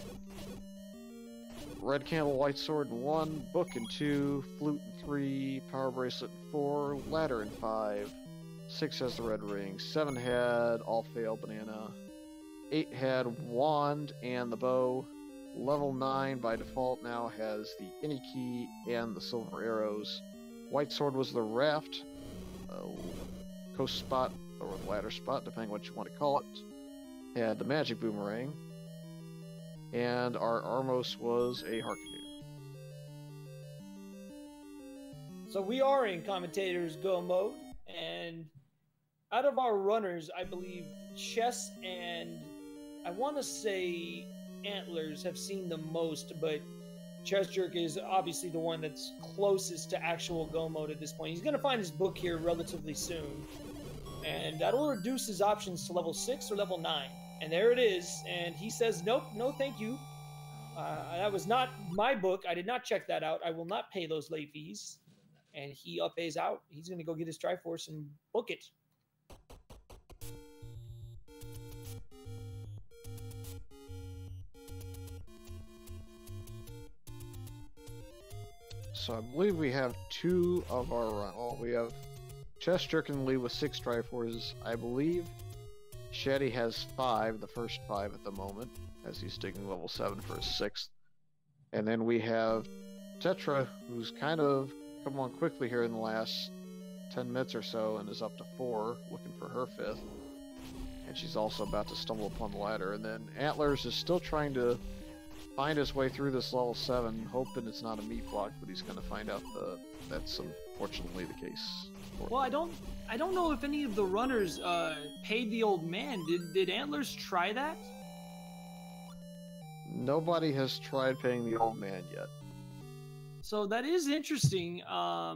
Red Candle, White Sword in 1, Book in 2, Flute in 3, Power Bracelet in 4, Ladder in 5, 6 has the Red Ring, 7 had All Fail Banana, 8 had Wand and the Bow, level 9 by default now has the Any Key and the Silver Arrows. White Sword was the Raft, Coast Spot, or the Ladder Spot, depending what you want to call it, had the Magic Boomerang, and our Armos was a Heart Canoe. So we are in Commentator's Go mode, and out of our runners, I believe Chess and I want to say Antlers have seen the most, but Chest Jerk is obviously the one that's closest to actual Go mode at this point. He's going to find his book here relatively soon, and that'll reduce his options to level 6 or level 9. And there it is, and he says, nope, no thank you. That was not my book. I did not check that out. I will not pay those late fees. And he pays out. He's going to go get his Triforce and book it. So I believe we have two of our run. Well, we have Chest Jerkin Lee with 6 Triforces. I believe Shaddy has 5, the first 5 at the moment, as he's digging level 7 for his 6th. And then we have Tetra, who's kind of come on quickly here in the last 10 minutes or so and is up to 4, looking for her 5th. And she's also about to stumble upon the ladder. And then Antlers is still trying to find his way through this level 7, hoping it's not a meat block, but he's going to find out that's unfortunately the case. Well, I don't know if any of the runners paid the old man. Did Antlers try that? Nobody has tried paying the old man yet. So that is interesting. A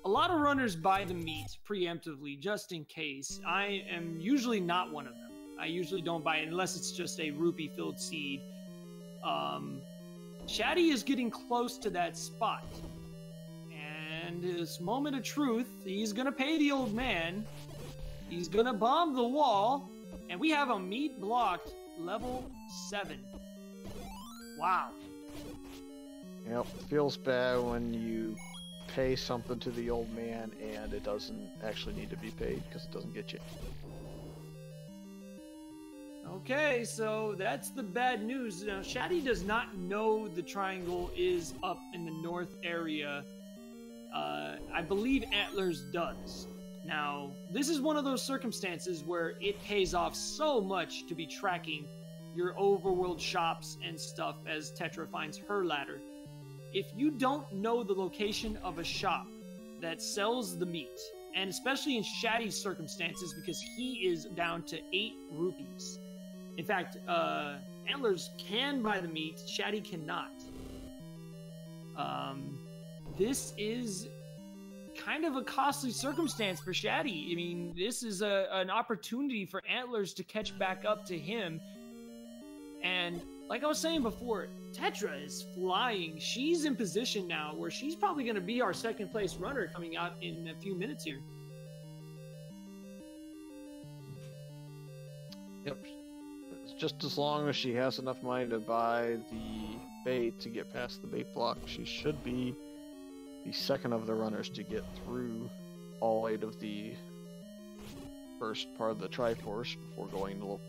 lot of runners buy the meat preemptively, just in case. I am usually not one of them. I usually don't buy it unless it's just a rupee-filled seed. Shaddy is getting close to that spot. And his moment of truth, he's gonna pay the old man. He's gonna bomb the wall. And we have a meat blocked level 7. Wow. Yep, feels bad when you pay something to the old man and it doesn't actually need to be paid because it doesn't get you. Okay, so that's the bad news. Now, Shaddy does not know the triangle is up in the north area. I believe Antlers does. Now, this is one of those circumstances where it pays off so much to be tracking your overworld shops and stuff as Tetra finds her ladder. If you don't know the location of a shop that sells the meat, and especially in Shaddy's circumstances because he is down to 8 rupees. In fact, Antlers can buy the meat, Shaddy cannot. This is kind of a costly circumstance for Shaddy. I mean, this is an opportunity for Antlers to catch back up to him. And like I was saying before, Tetra is flying. She's in position now where she's probably going to be our second place runner coming out in a few minutes here. Yep. Just as long as she has enough money to buy the bait to get past the bait block, she should be the second of the runners to get through all 8 of the first part of the Triforce before going to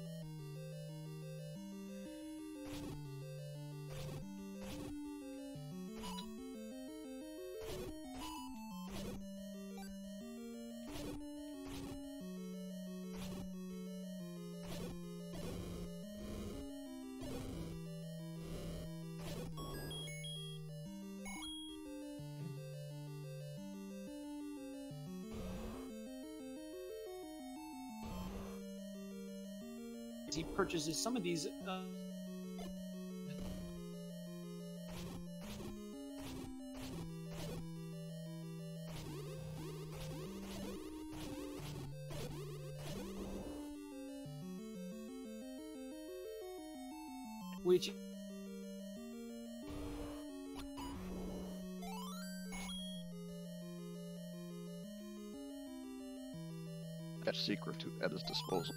he purchases some of these which secret at his disposal.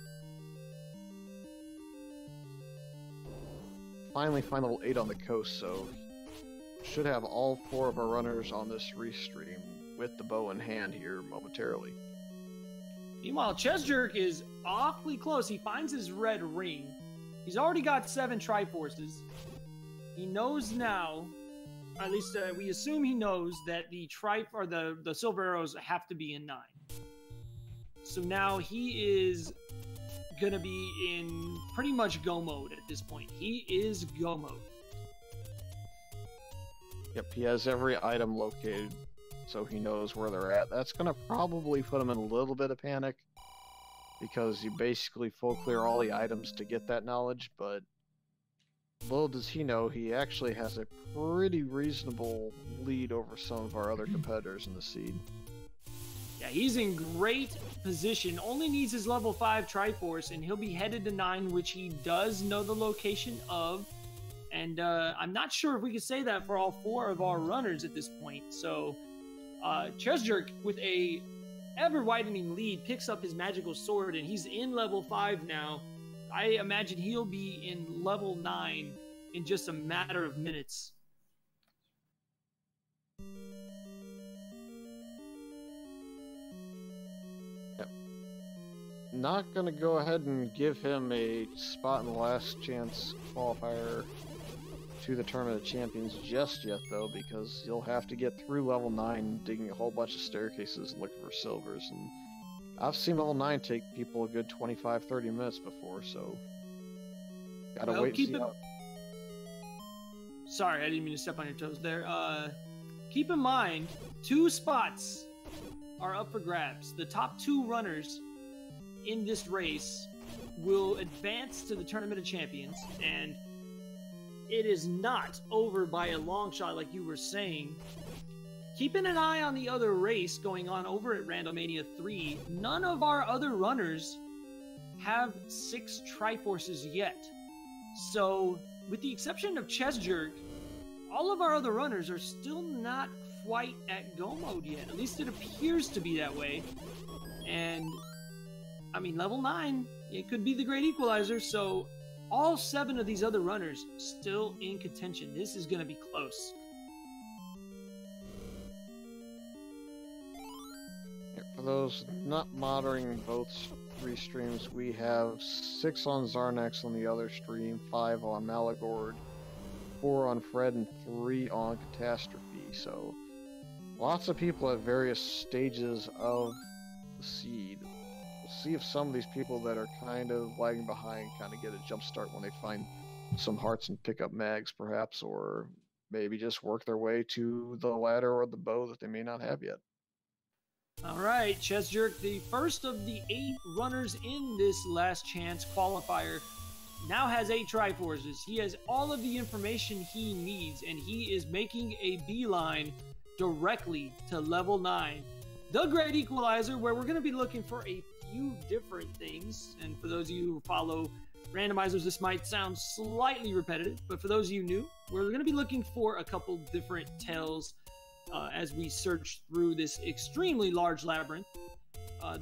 Finally find level 8 on the coast, so should have all 4 of our runners on this restream with the bow in hand here momentarily. Meanwhile, Chesjerk is awfully close. He finds his red ring. He's already got 7 Triforces. He knows now, or at least we assume he knows, that the the silver arrows have to be in 9. So now he is gonna be in pretty much go mode at this point. He is go mode. Yep, he has every item located, so he knows where they're at. That's gonna probably put him in a little bit of panic, because you basically full clear all the items to get that knowledge, but little does he know, he actually has a pretty reasonable lead over some of our other competitors in the seed. Yeah, he's in great position. Only needs his level 5 Triforce, and he'll be headed to 9, which he does know the location of. And I'm not sure if we could say that for all 4 of our runners at this point. So Chesjerk, with a ever-widening lead, picks up his magical sword, and he's in level 5 now. I imagine he'll be in level 9 in just a matter of minutes. Yep. Not going to go ahead and give him a spot in the last chance qualifier to the Tournament of Champions just yet, though, because you'll have to get through level 9 digging a whole bunch of staircases and looking for silvers, and I've seen level 9 take people a good 25-30 minutes before, so gotta wait and see how... Sorry, I didn't mean to step on your toes there. Keep in mind, 2 spots are up for grabs. The top 2 runners in this race will advance to the Tournament of Champions, and it is not over by a long shot like you were saying. Keeping an eye on the other race going on over at Randomania 3, none of our other runners have 6 Triforces yet. So, with the exception of Chesjerk, all of our other runners are still not quite at go mode yet. At least it appears to be that way. And, I mean, level 9, it could be the Great Equalizer, so all 7 of these other runners still in contention. This is going to be close. For those not monitoring both 3 streams, we have 6 on Zarnax on the other stream, 5 on Malagord, 4 on Fred, and 3 on Catastrophe. So lots of people at various stages of the seed. We'll see if some of these people that are kind of lagging behind kind of get a jump start when they find some hearts and pick up mags, perhaps, or maybe just work their way to the ladder or the bow that they may not have yet. All right, Chesjerk, the first of the 8 runners in this last chance qualifier, now has 8 Triforces. He has all of the information he needs, and he is making a beeline directly to level 9. The Great Equalizer, where we're going to be looking for a few different things. And for those of you who follow randomizers, this might sound slightly repetitive, but for those of you new, we're going to be looking for a couple different tells as we search through this extremely large labyrinth.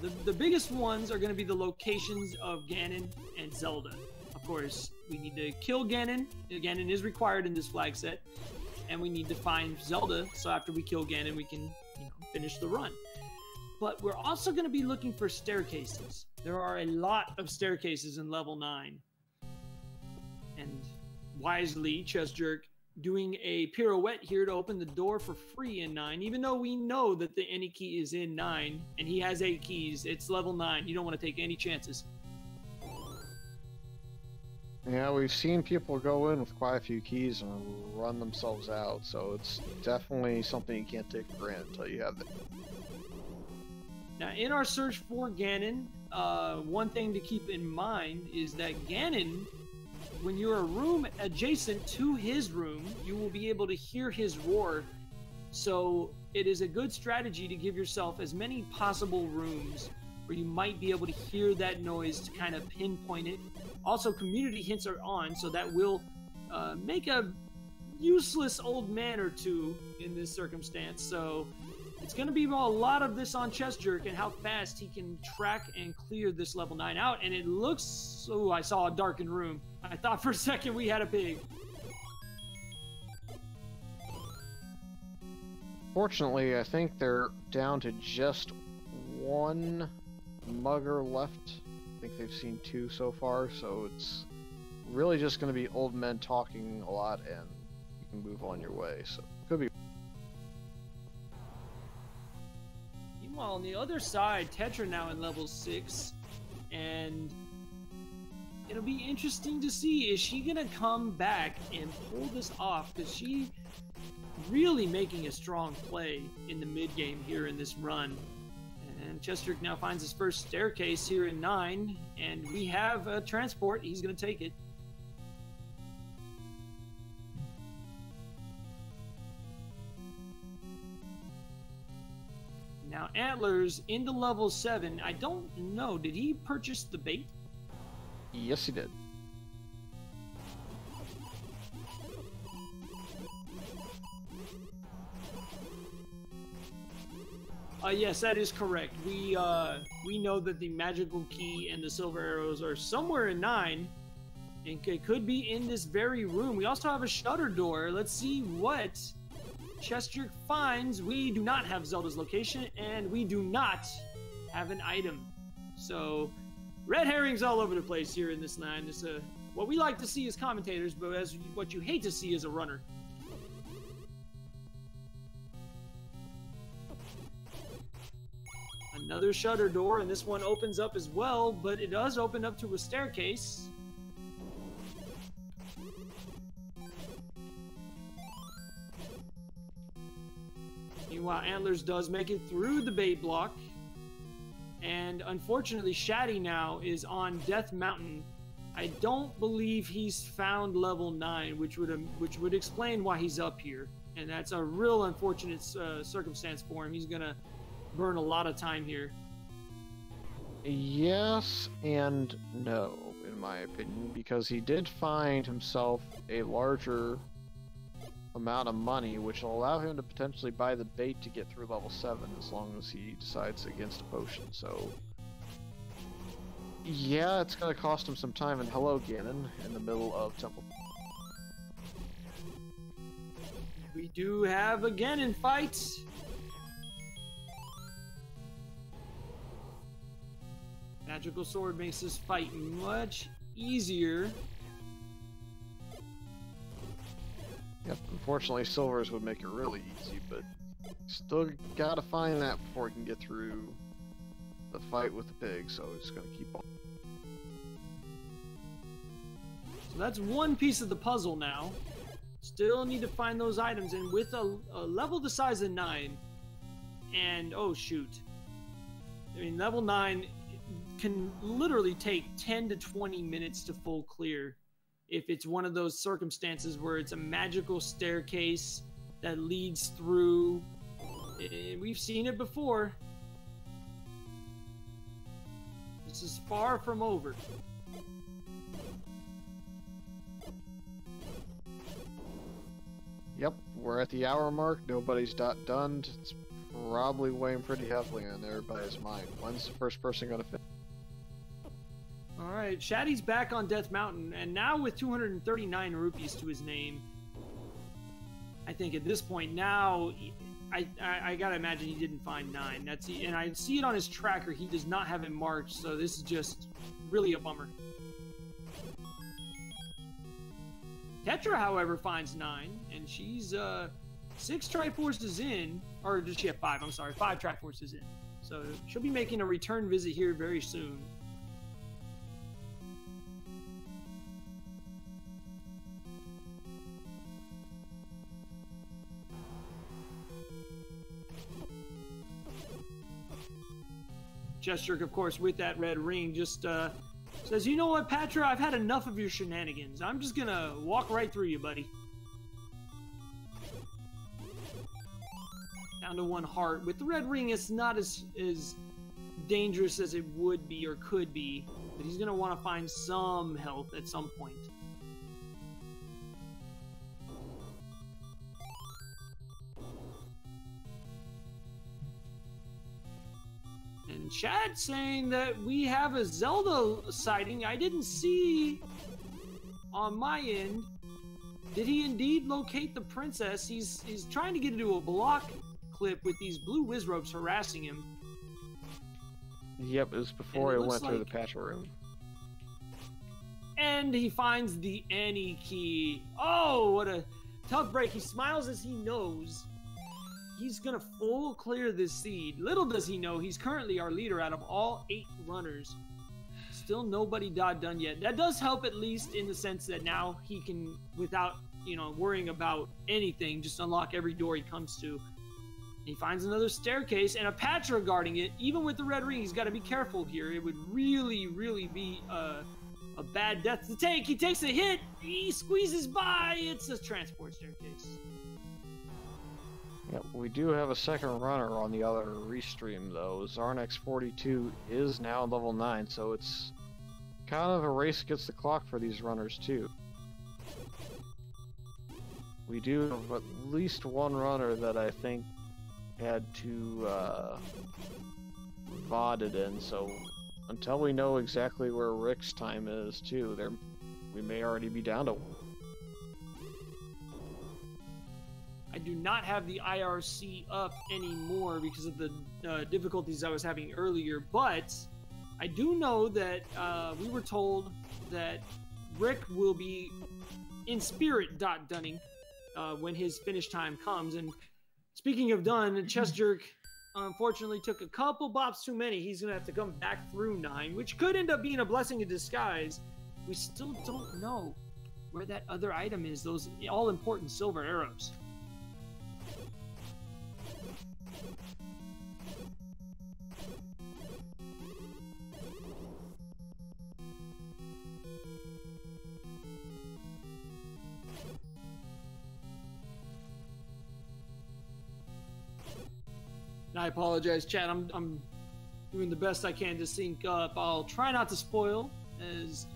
The biggest ones are going to be the locations of Ganon and Zelda. Of course, we need to kill Ganon. Ganon is required in this flag set, and we need to find Zelda, so after we kill Ganon, we can, finish the run. But we're also going to be looking for staircases. There are a lot of staircases in level 9. And wisely, Chesjerk doing a pirouette here to open the door for free in 9, even though we know that the any key is in 9, and he has 8 keys. It's level 9. You don't want to take any chances. Yeah, we've seen people go in with quite a few keys and run themselves out, so it's definitely something you can't take for granted until you have it. Now, in our search for Ganon, one thing to keep in mind is that Ganon, when you're a room adjacent to his room, you will be able to hear his roar. So it is a good strategy to give yourself as many possible rooms where you might be able to hear that noise to kind of pinpoint it. Also, community hints are on, so that will make a useless old man or two in this circumstance. So it's going to be a lot of this on Chesjerk and how fast he can track and clear this level 9 out. And it looks... Oh, I saw a darkened room. I thought for a second we had a pig. Fortunately, I think they're down to just 1 mugger left. I think they've seen 2 so far, so it's really just going to be old men talking a lot, and you can move on your way. So could be. Meanwhile, on the other side, Tetra now in level 6, and it'll be interesting to see, is she going to come back and pull this off? Because she really making a strong play in the mid game here in this run. And Chesjerk now finds his first staircase here in 9, and we have a transport. He's going to take it. Now, Antlers into level 7. I don't know. Did he purchase the bait? Yes, he did. Yes, that is correct. We know that the magical key and the silver arrows are somewhere in 9, and it could be in this very room. We also have a shutter door. Let's see what Chester finds. We do not have Zelda's location, and we do not have an item. So, red herrings all over the place here in this 9. This what we like to see as commentators, but as what you hate to see as a runner. Another shutter door, and this one opens up as well, but it does open up to a staircase. Meanwhile, Antlers does make it through the bait block. And unfortunately, Shaddy now is on Death Mountain. I don't believe he's found level 9, which would explain why he's up here. And that's a real unfortunate circumstance for him. He's going to burn a lot of time here. Yes and no, in my opinion, because he did find himself a larger amount of money, which will allow him to potentially buy the bait to get through level 7 as long as he decides against a potion. So yeah, it's going to cost him some time. And hello, Ganon, in the middle of Temple. We do have a Ganon fight. Magical sword makes this fight much easier. Yep, unfortunately Silvers would make it really easy, but still gotta find that before he can get through the fight with the pig, so he's gonna keep on. So that's one piece of the puzzle now. Still need to find those items, and with a level the size of 9, and oh shoot. I mean, level 9 can literally take 10 to 20 minutes to full clear if it's one of those circumstances where it's a magical staircase that leads through. We've seen it before. This is far from over. Yep, we're at the hour mark. Nobody's done. It's probably weighing pretty heavily on everybody's mind. When's the first person going to finish? All right, Shaddy's back on Death Mountain, and now with 239 rupees to his name. I think at this point now, I gotta imagine he didn't find 9. And I see it on his tracker. He does not have it marked, so this is just really a bummer. Tetra, however, finds 9, and she's 6 Triforces in, or does she have 5? I'm sorry, 5 Triforces in. So she'll be making a return visit here very soon. Chester, of course, with that red ring, just says, you know what, Patra, I've had enough of your shenanigans. I'm just gonna walk right through you, buddy. Down to 1 heart. With the red ring, it's not as dangerous as it would be or could be, but he's gonna want to find some health at some point. And Chad saying that we have a Zelda sighting. I didn't see on my end. Did he indeed locate the princess? He's trying to get into a block clip with these blue whiz ropes harassing him. Yep, it was before he went through the patch room. And he finds the Annie key. Oh, what a tough break. He smiles as he knows he's gonna full clear this seed. Little does he know he's currently our leader out of all 8 runners. Still nobody done yet. That does help, at least in the sense that now he can, without worrying about anything, just unlock every door he comes to. He finds another staircase and a Patra guarding it. Even with the red ring, he's got to be careful here. It would really, really be a bad death to take. He takes a hit. He squeezes by. It's a transport staircase. Yep, we do have a second runner on the other restream, though. Zarnex42 is now level 9, so it's kind of a race against the clock for these runners, too. We do have at least one runner that I think had to VOD it in, so until we know exactly where Rick's time is, too, we may already be down to... I do not have the IRC up anymore because of the difficulties I was having earlier, but I do know that we were told that Rick will be in spirit dunning when his finish time comes. And speaking of done, Chest Jerk unfortunately took a couple bops too many. He's going to have to come back through 9, which could end up being a blessing in disguise. We still don't know where that other item is, those all-important silver arrows. And I apologize, chat. I'm doing the best I can to sync up. I'll try not to spoil, as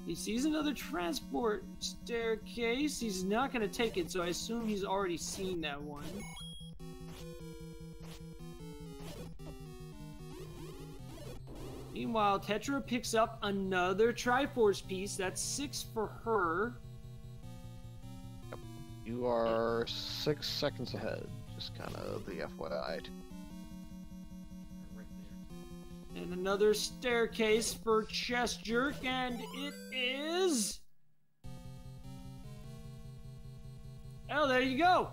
he sees another transport staircase. He's not going to take it, so I assume he's already seen that one. Meanwhile, Tetra picks up another Triforce piece. That's 6 for her. You are 6 seconds ahead. Just kind of the FYI. And another staircase for Chest Jerk, and it is... Oh, there you go!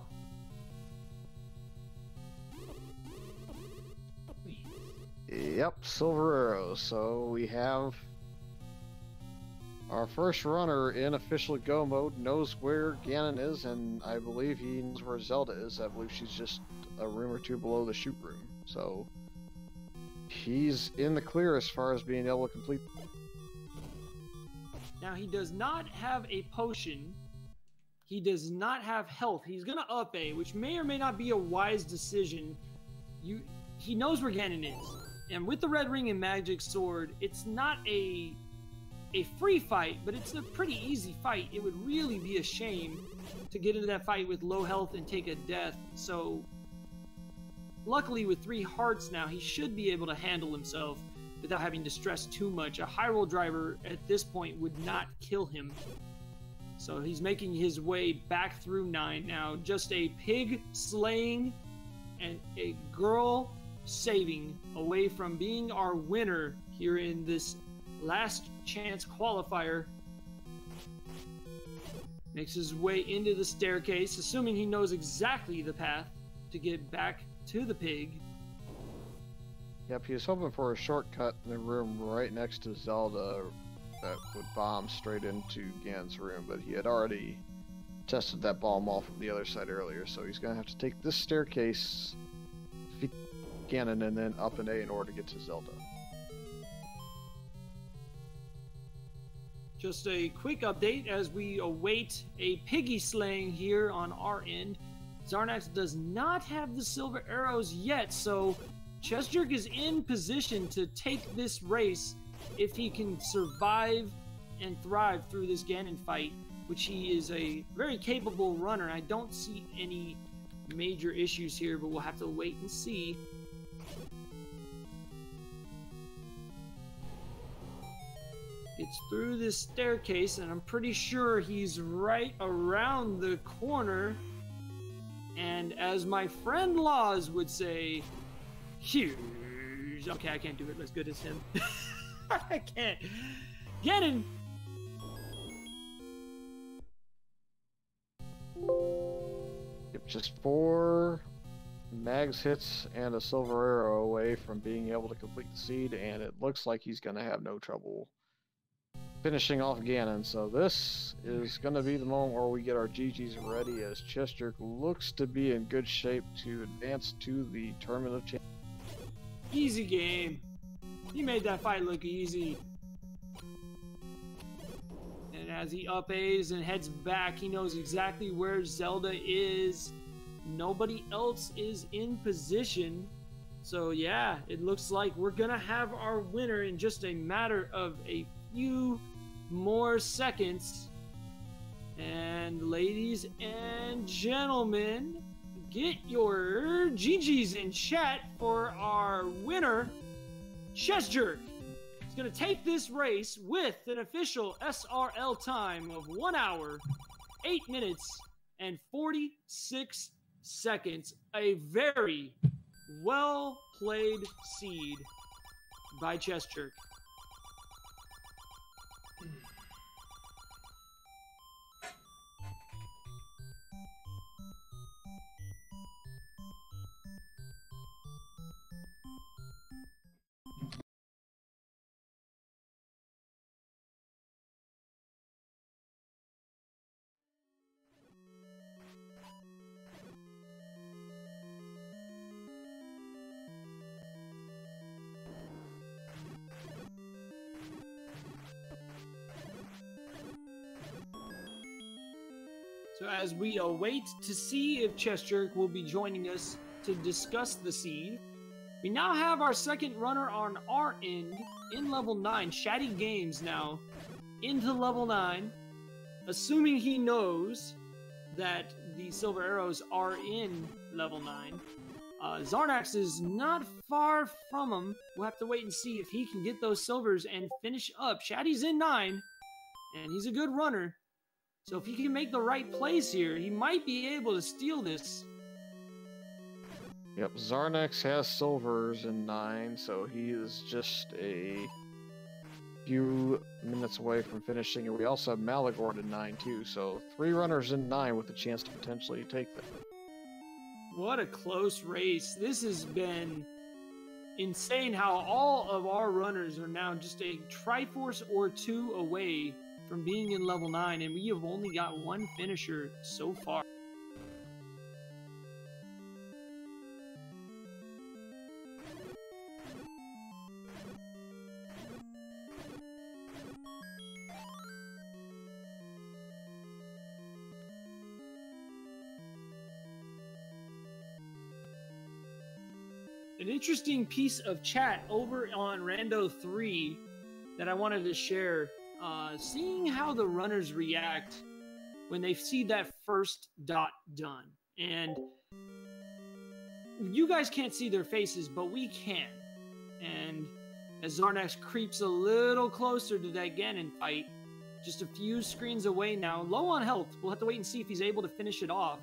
Yep, silver arrows. So we have our first runner in official go mode, knows where Ganon is, and I believe he knows where Zelda is. I believe she's just a room or two below the shoot room. So he's in the clear as far as being able to complete. Now, he does not have a potion. He does not have health. He's going to up A, which may or may not be a wise decision. He knows where Ganon is. And with the Red Ring and Magic Sword, it's not a free fight, but it's a pretty easy fight. It would really be a shame to get into that fight with low health and take a death. So, luckily with 3 hearts now, he should be able to handle himself without having to stress too much. A high roll driver at this point would not kill him. So he's making his way back through 9 now. Just a pig slaying and a girl saving away from being our winner here in this last chance qualifier. Makes his way into the staircase, assuming he knows exactly the path to get back to the pig. Yep, he was hoping for a shortcut in the room right next to Zelda that would bomb straight into Ganon's room, but he had already tested that bomb off from the other side earlier, so he's going to have to take this staircase, defeat Ganon, and then up an A in order to get to Zelda. Just a quick update as we await a piggy slaying here on our end. Zarnax does not have the silver arrows yet, so Chest Jerk is in position to take this race if he can survive and thrive through this Ganon fight, which he is a very capable runner. I don't see any major issues here, but we'll have to wait and see. It's through this staircase, and I'm pretty sure he's right around the corner. And as my friend Laws would say, huge. Okay, I can't do it as good as him. I can't. Ganon! Yep, just 4 mags hits and a silver arrow away from being able to complete the seed, and it looks like he's going to have no trouble finishing off Ganon. So this is going to be the moment where we get our GGs ready, as Chest Jerk looks to be in good shape to advance to the Tournament of Champions. Easy game. He made that fight look easy. And as he up A's and heads back, he knows exactly where Zelda is. Nobody else is in position. So yeah, it looks like we're gonna have our winner in just a matter of a few more seconds. And ladies and gentlemen, get your GGs in chat for our winner, Chess Jerk. He's going to take this race with an official SRL time of 1 hour, 8 minutes, and 46 seconds. A very well played seed by Chess Jerk. So as we await to see if Chess Jerk will be joining us to discuss the seed, we now have our second runner on our end in level 9. Shaddy Games now into level 9, assuming he knows that the silver arrows are in level 9. Zarnax is not far from him. We'll have to wait and see if he can get those silvers and finish up. Shaddy's in 9, and he's a good runner. So if he can make the right plays here, he might be able to steal this. Yep, Zarnax has silvers in 9, so he is just a few minutes away from finishing. And we also have Malagord in 9 too, so 3 runners in 9 with a chance to potentially take them. What a close race. This has been insane how all of our runners are now just a Triforce or 2 away from being in level 9, and we have only got 1 finisher so far. An interesting piece of chat over on Rando 3 that I wanted to share. Seeing how the runners react when they see that first dot done. And you guys can't see their faces, but we can. And as Zarnax creeps a little closer to that Ganon fight, just a few screens away now, low on health. We'll have to wait and see if he's able to finish it off.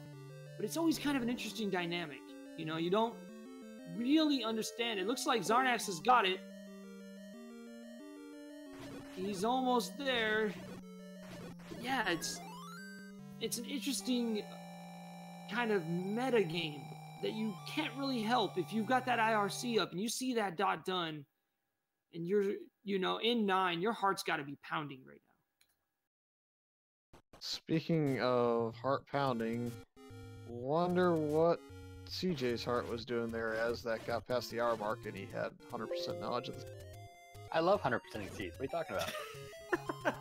But it's always kind of an interesting dynamic. You know, you don't really understand. It looks like Zarnax has got it. He's almost there. Yeah, it's an interesting kind of meta game that you can't really help if you've got that IRC up and you see that dot done and you're, you know, in 9, your heart's got to be pounding right now. Speaking of heart pounding, wonder what CJ's heart was doing there as that got past the hour mark and he had 100% knowledge of the... I love 100% seeds. What are you talking about?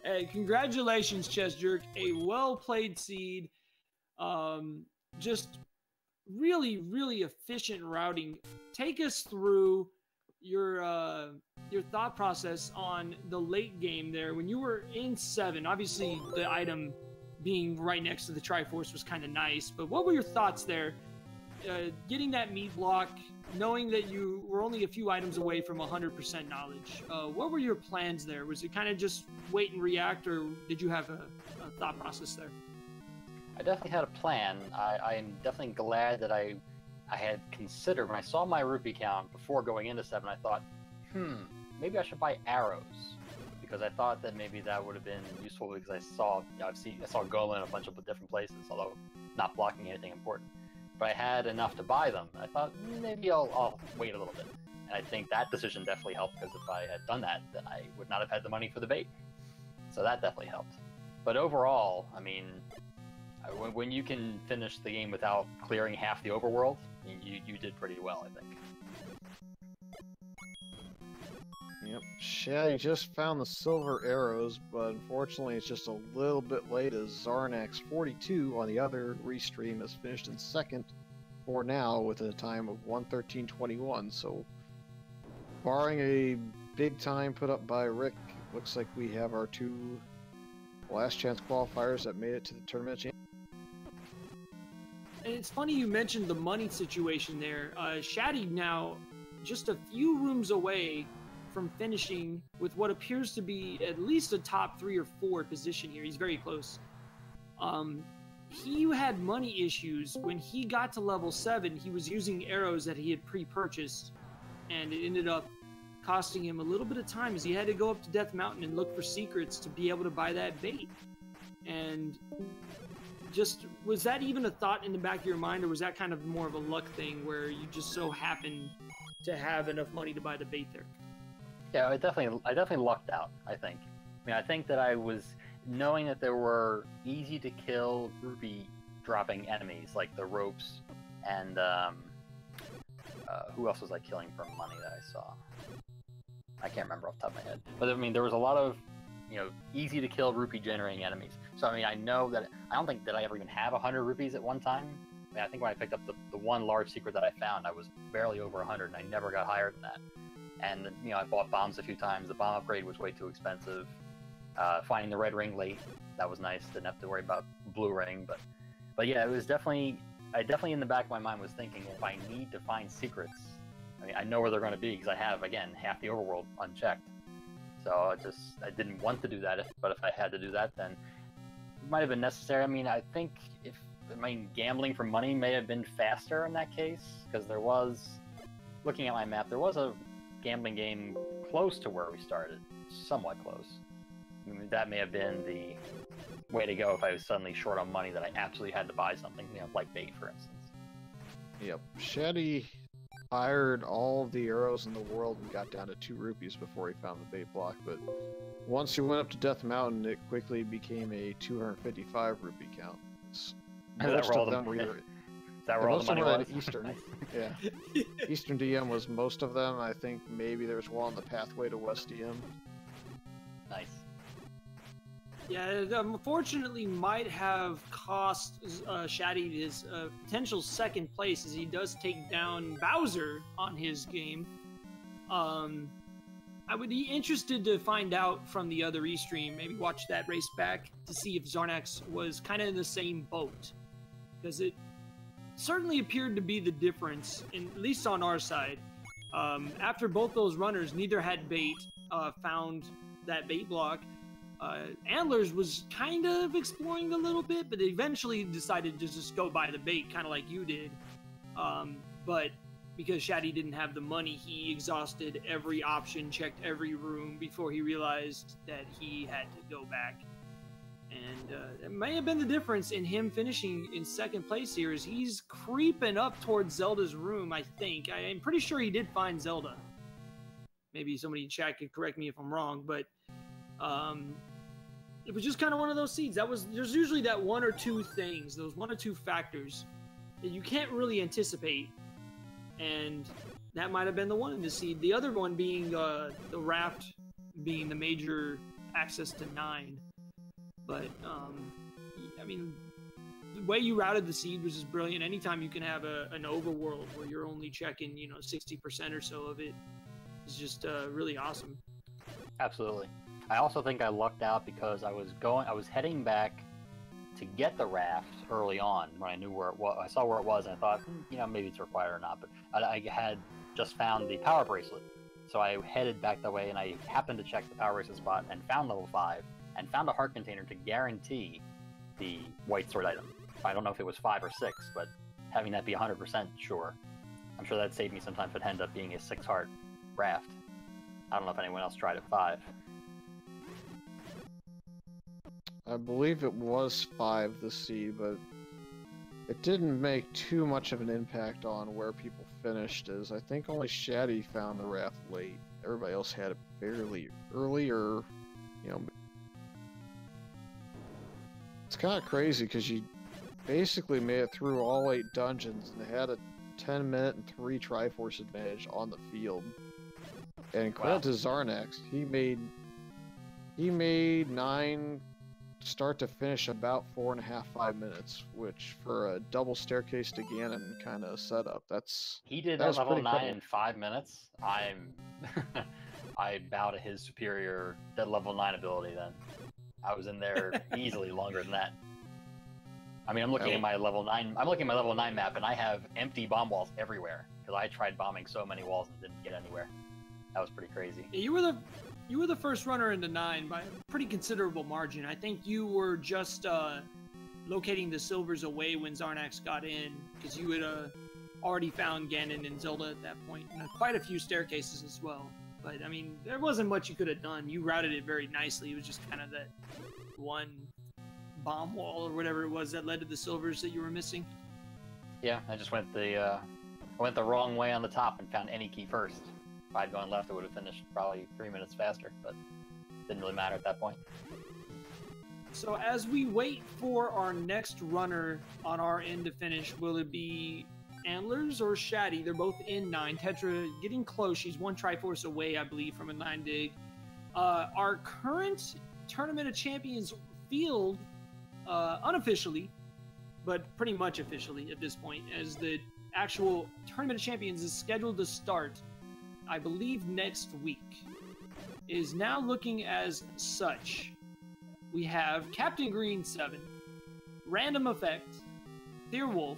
Hey, congratulations, Chess Jerk. A well-played seed. Just really, really efficient routing. Take us through your thought process on the late game there. When you were in 7, obviously the item being right next to the Triforce was kind of nice, but what were your thoughts there? Getting that meat block, knowing that you were only a few items away from 100% knowledge, what were your plans there? Was it kind of just wait and react, or did you have a thought process there? I definitely had a plan. I'm definitely glad that I had considered, when I saw my rupee count before going into 7, I thought, maybe I should buy arrows, because I thought that maybe that would have been useful, because I saw Gola in a bunch of different places, although not blocking anything important. But I had enough to buy them. I thought maybe I'll wait a little bit, and I think that decision definitely helped, because if I had done that, then I would not have had the money for the bait. So that definitely helped. But overall, I mean, when you can finish the game without clearing half the overworld, you did pretty well, I think. Yep, Shaddy just found the silver arrows, but unfortunately it's just a little bit late as Zarnax42 on the other restream has finished in 2nd for now with a time of 1:13:21. So, barring a big time put up by Rick, looks like we have our 2 last chance qualifiers that made it to the tournament. And it's funny you mentioned the money situation there. Shaddy now just a few rooms away from finishing with what appears to be at least a top 3 or 4 position here. He's very close. He had money issues. When he got to level 7, he was using arrows that he had pre-purchased, and it ended up costing him a little bit of time as he had to go up to Death Mountain and look for secrets to be able to buy that bait. And just, was that even a thought in the back of your mind, or was that kind of more of a luck thing where you just so happened to have enough money to buy the bait there? Yeah, I definitely lucked out, I think. I mean, I think that I was knowing that there were easy to kill rupee dropping enemies like the ropes and who else was I killing for money that I saw? I can't remember off the top of my head. But I mean, there was a lot of, you know, easy to kill rupee generating enemies. So I mean, I know that I don't think that I ever even have 100 rupees at one time. I mean, I think when I picked up the one large secret that I found, I was barely over 100, and I never got higher than that. And you know, I bought bombs a few times. The bomb upgrade was way too expensive. Finding the red ring late, that was nice. Didn't have to worry about blue ring. But yeah, it was definitely. I definitely in the back of my mind was thinking, if I need to find secrets, I mean, I know where they're going to be because I have, again, half the overworld unchecked. So I didn't want to do that, but if I had to do that, then it might have been necessary. I mean, I think gambling for money may have been faster in that case, because there was, looking at my map, there was a gambling game close to where we started, somewhat close. I mean, that may have been the way to go if I was suddenly short on money that I absolutely had to buy something, you know, like bait, for instance. Yep. Shaddy fired all of the arrows in the world and got down to 2 rupees before he found the bait block, but once he went up to Death Mountain, it quickly became a 255 rupee count. Most of them were... Is that where all the money was? Eastern. Yeah. Eastern DM was most of them. I think maybe there's one on the pathway to West DM. Nice. Yeah, it unfortunately might have cost Shaddy his potential second place, as he does take down Bowser on his game. I would be interested to find out from the other e-stream, maybe watch that race back to see if Zarnax was kind of in the same boat. Because it certainly appeared to be the difference, at least on our side. After both those runners, neither had bait, found that bait block. Antlers was kind of exploring a little bit, but eventually decided to just go buy the bait, kind of like you did. But because Shaddy didn't have the money, he exhausted every option, checked every room before he realized that he had to go back. And it may have been the difference in him finishing in second place here, as he's creeping up towards Zelda's room, I think. I'm pretty sure he did find Zelda. Maybe somebody in chat could correct me if I'm wrong, but it was just kind of one of those seeds. There's usually that 1 or 2 things, those 1 or 2 factors that you can't really anticipate, and that might have been the one in the seed. The other one being the raft being the major access to 9. But I mean, the way you routed the seed was just brilliant. Anytime you can have an overworld where you're only checking, 60% or so of it, is just really awesome. Absolutely. I also think I lucked out because I was heading back to get the raft early on when I knew where it was. I saw where it was and I thought, maybe it's required or not. But I had just found the power bracelet, so I headed back that way, and I happened to check the power bracelet spot and found level 5 and found a heart container to guarantee the white sword item. I don't know if it was 5 or 6, but having that be 100% sure, I'm sure that saved me some time if it ended up being a 6 heart raft. I don't know if anyone else tried at 5. I believe it was 5 this seed, but it didn't make too much of an impact on where people finished, as I think only Shaddy found the raft late. Everybody else had it fairly early, or, it's kind of crazy because you basically made it through all 8 dungeons and had a 10-minute and 3 Triforce advantage on the field. And credit to Zarnax, he made 9 start to finish about 4.5-5 minutes, which for a double staircase to Ganon kind of setup, he did that level 9 in 5 minutes. I bow to his superior level 9 ability then. I was in there easily longer than that. I mean, I'm looking at my level 9. I'm looking at my level 9 map, and I have empty bomb walls everywhere because I tried bombing so many walls and didn't get anywhere. That was pretty crazy. Yeah, you were the first runner into 9 by a pretty considerable margin. I think you were just locating the silvers away when Zarnax got in, because you had already found Ganon and Zelda at that point, and quite a few staircases as well. But I mean, there wasn't much you could have done. You routed it very nicely. It was just kind of that one bomb wall or whatever it was that led to the silvers that you were missing. Yeah, I just went the wrong way on the top and found any key first. If I'd gone left, I would have finished probably 3 minutes faster, but it didn't really matter at that point. So as we wait for our next runner on our end to finish, will it be Antlers or Shaddy? They're both in 9. Tetra getting close. She's one Triforce away, I believe, from a 9 dig. Our current Tournament of Champions field, unofficially, but pretty much officially at this point, as the actual Tournament of Champions is scheduled to start, I believe, next week, is now looking as such. We have Captain Green 7, Random Effect, Deerwolf,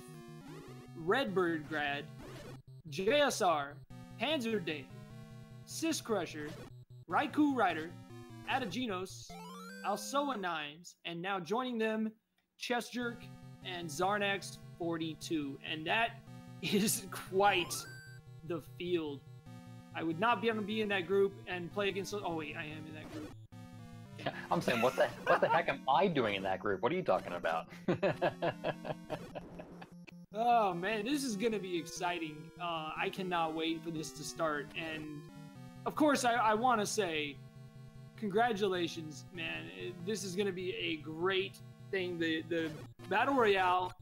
Redbird Grad, JSR, Panzer Dave, Sis Crusher, Raikou Rider, Adaginos, Alsoa Nimes, and now joining them, Chest Jerk and Zarnax 42. And that is quite the field. I would not be able to be in that group and play against... Oh wait, I am in that group. I'm saying, what the heck am I doing in that group? What are you talking about? Oh man, this is gonna be exciting. I cannot wait for this to start. And of course, I want to say, congratulations, man. This is gonna be a great thing. The Battle Royale,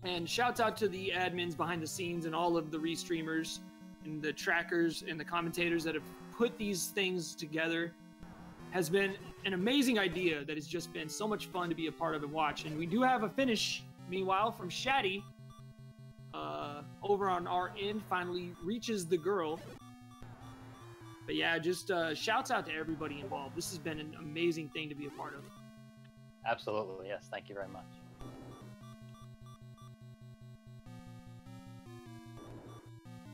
and shouts out to the admins behind the scenes and all of the restreamers and the trackers and the commentators that have put these things together. Has been an amazing idea that has just been so much fun to be a part of and watch. And we do have a finish, meanwhile, from Shaddy. Over on our end, finally reaches the girl. But yeah, just shouts out to everybody involved. This has been an amazing thing to be a part of. Absolutely, yes. Thank you very much.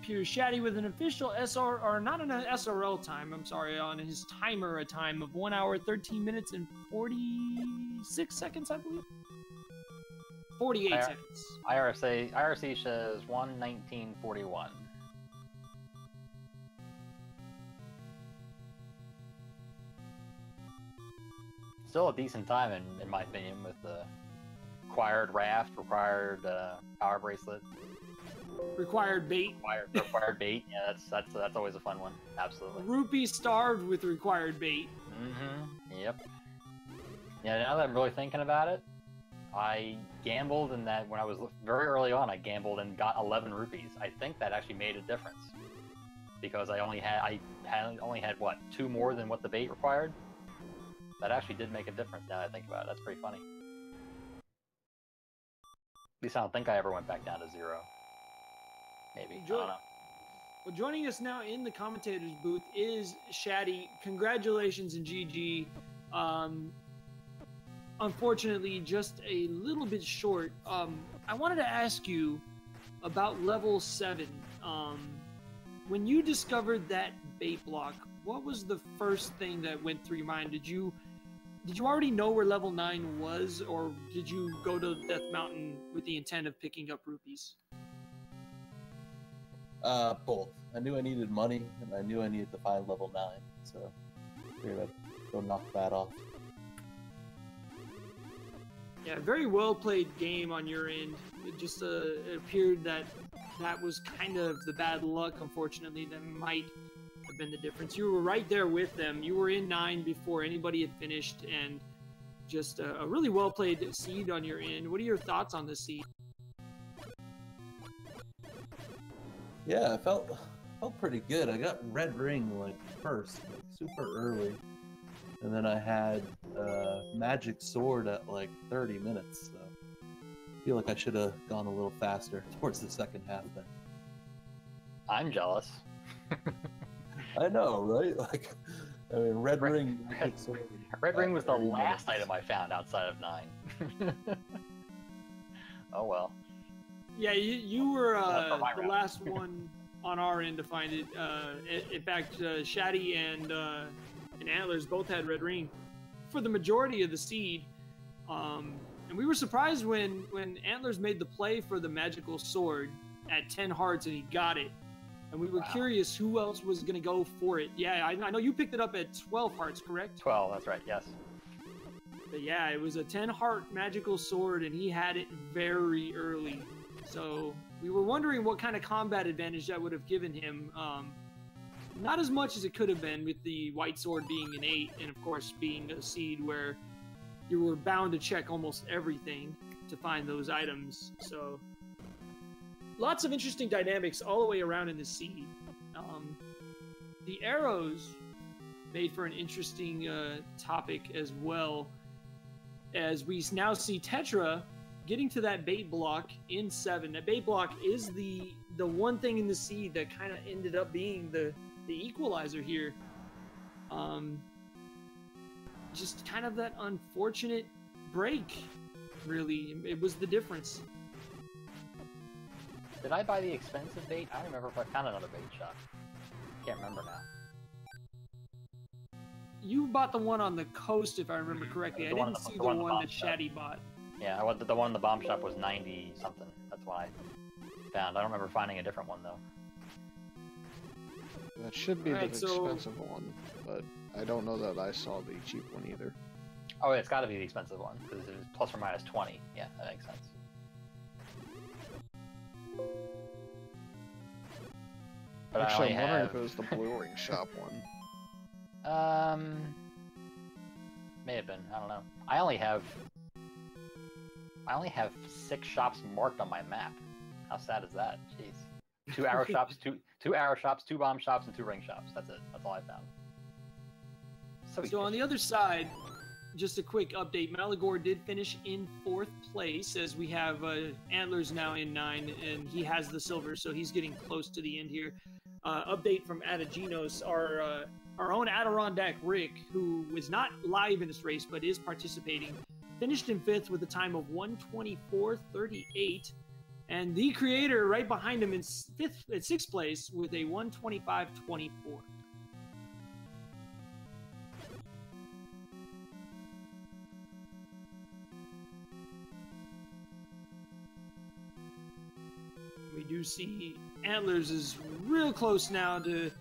Pure Shaddy with an official SR, or not an SRL time, I'm sorry, on his timer, a time of 1 hour, 13 minutes, and 46 seconds, I believe? 48 seconds. IRC says 1:19:41. Still a decent time, in my opinion, with the required raft, required power bracelet. Required bait. Required bait. Yeah, that's always a fun one. Absolutely. Rupee starved with required bait. Mm-hmm. Yep. Yeah. Now that I'm really thinking about it, I gambled in that when I was very early on. I gambled and got 11 rupees. I think that actually made a difference because I only had what, 2 more than what the bait required. That actually did make a difference. Now that I think about it, that's pretty funny. At least I don't think I ever went back down to 0. Maybe. I don't know. Well, joining us now in the commentator's booth is Shaddy. Congratulations and GG. Unfortunately, just a little bit short. I wanted to ask you about level 7. When you discovered that bait block, what was the first thing that went through your mind? Did you already know where level 9 was, or did you go to Death Mountain with the intent of picking up rupees? Both. I knew I needed money, and I knew I needed to find level 9, so I figured I'd go knock that off. Yeah, very well played game on your end. It just it appeared that was kind of the bad luck, unfortunately, that might have been the difference. You were right there with them. You were in 9 before anybody had finished, and just a really well played seed on your end. What are your thoughts on this seed? Yeah, I felt pretty good. I got Red Ring like first, like super early, and then I had Magic Sword at like 30 minutes. So I feel like I should have gone a little faster towards the second half then. I'm jealous. I know, right? Like, I mean, Red Ring. Magic Sword, Red Ring was the last item I found outside of 9. Oh well. Yeah, you were For my the round. last one on our end to find it. In fact, Shaddy and Antlers both had Red Ring for the majority of the seed. And we were surprised when Antlers made the play for the magical sword at 10 hearts and he got it. And we were curious who else was going to go for it. Yeah, I know you picked it up at 12 hearts, correct? 12, that's right, yes. But yeah, it was a 10 heart magical sword and he had it very early. So we were wondering what kind of combat advantage that would have given him. Not as much as it could have been with the white sword being an 8 and of course being a seed where you were bound to check almost everything to find those items. So lots of interesting dynamics all the way around in the seed. The arrows made for an interesting topic as well, as we now see Tetra getting to that bait block in 7. That bait block is the one thing in the seed that kind of ended up being the equalizer here. Just kind of that unfortunate break, really. It was the difference. Did I buy the expensive bait? I don't remember if I found another bait shop. Can't remember now. You bought the one on the coast, if I remember correctly. I didn't see the one that Shaddy bought. Yeah, the one in the bomb shop was 90 something. That's what I found. I don't remember finding a different one though. That should be the Alright, so- expensive one, but I don't know that I saw the cheap one either. Oh, it's got to be the expensive one because it was plus or minus 20. Yeah, that makes sense. But Actually, I I'm only wondering have... if it was the Blue Ring shop one. May have been. I don't know. I only have 6 shops marked on my map. How sad is that? Jeez. 2 arrow shops, two arrow shops, 2 bomb shops, and 2 ring shops. That's it. That's all I found. So on the other side, just a quick update. Malagor did finish in 4th place, as we have Antlers now in 9, and he has the silver, so he's getting close to the end here. Update from Adaginos, our own Adirondack Rick, who was not live in this race but is participating, finished in 5th with a time of 1:24.38, and the creator right behind him in 6th place with a 1:25.24. We do see Antlers is real close now to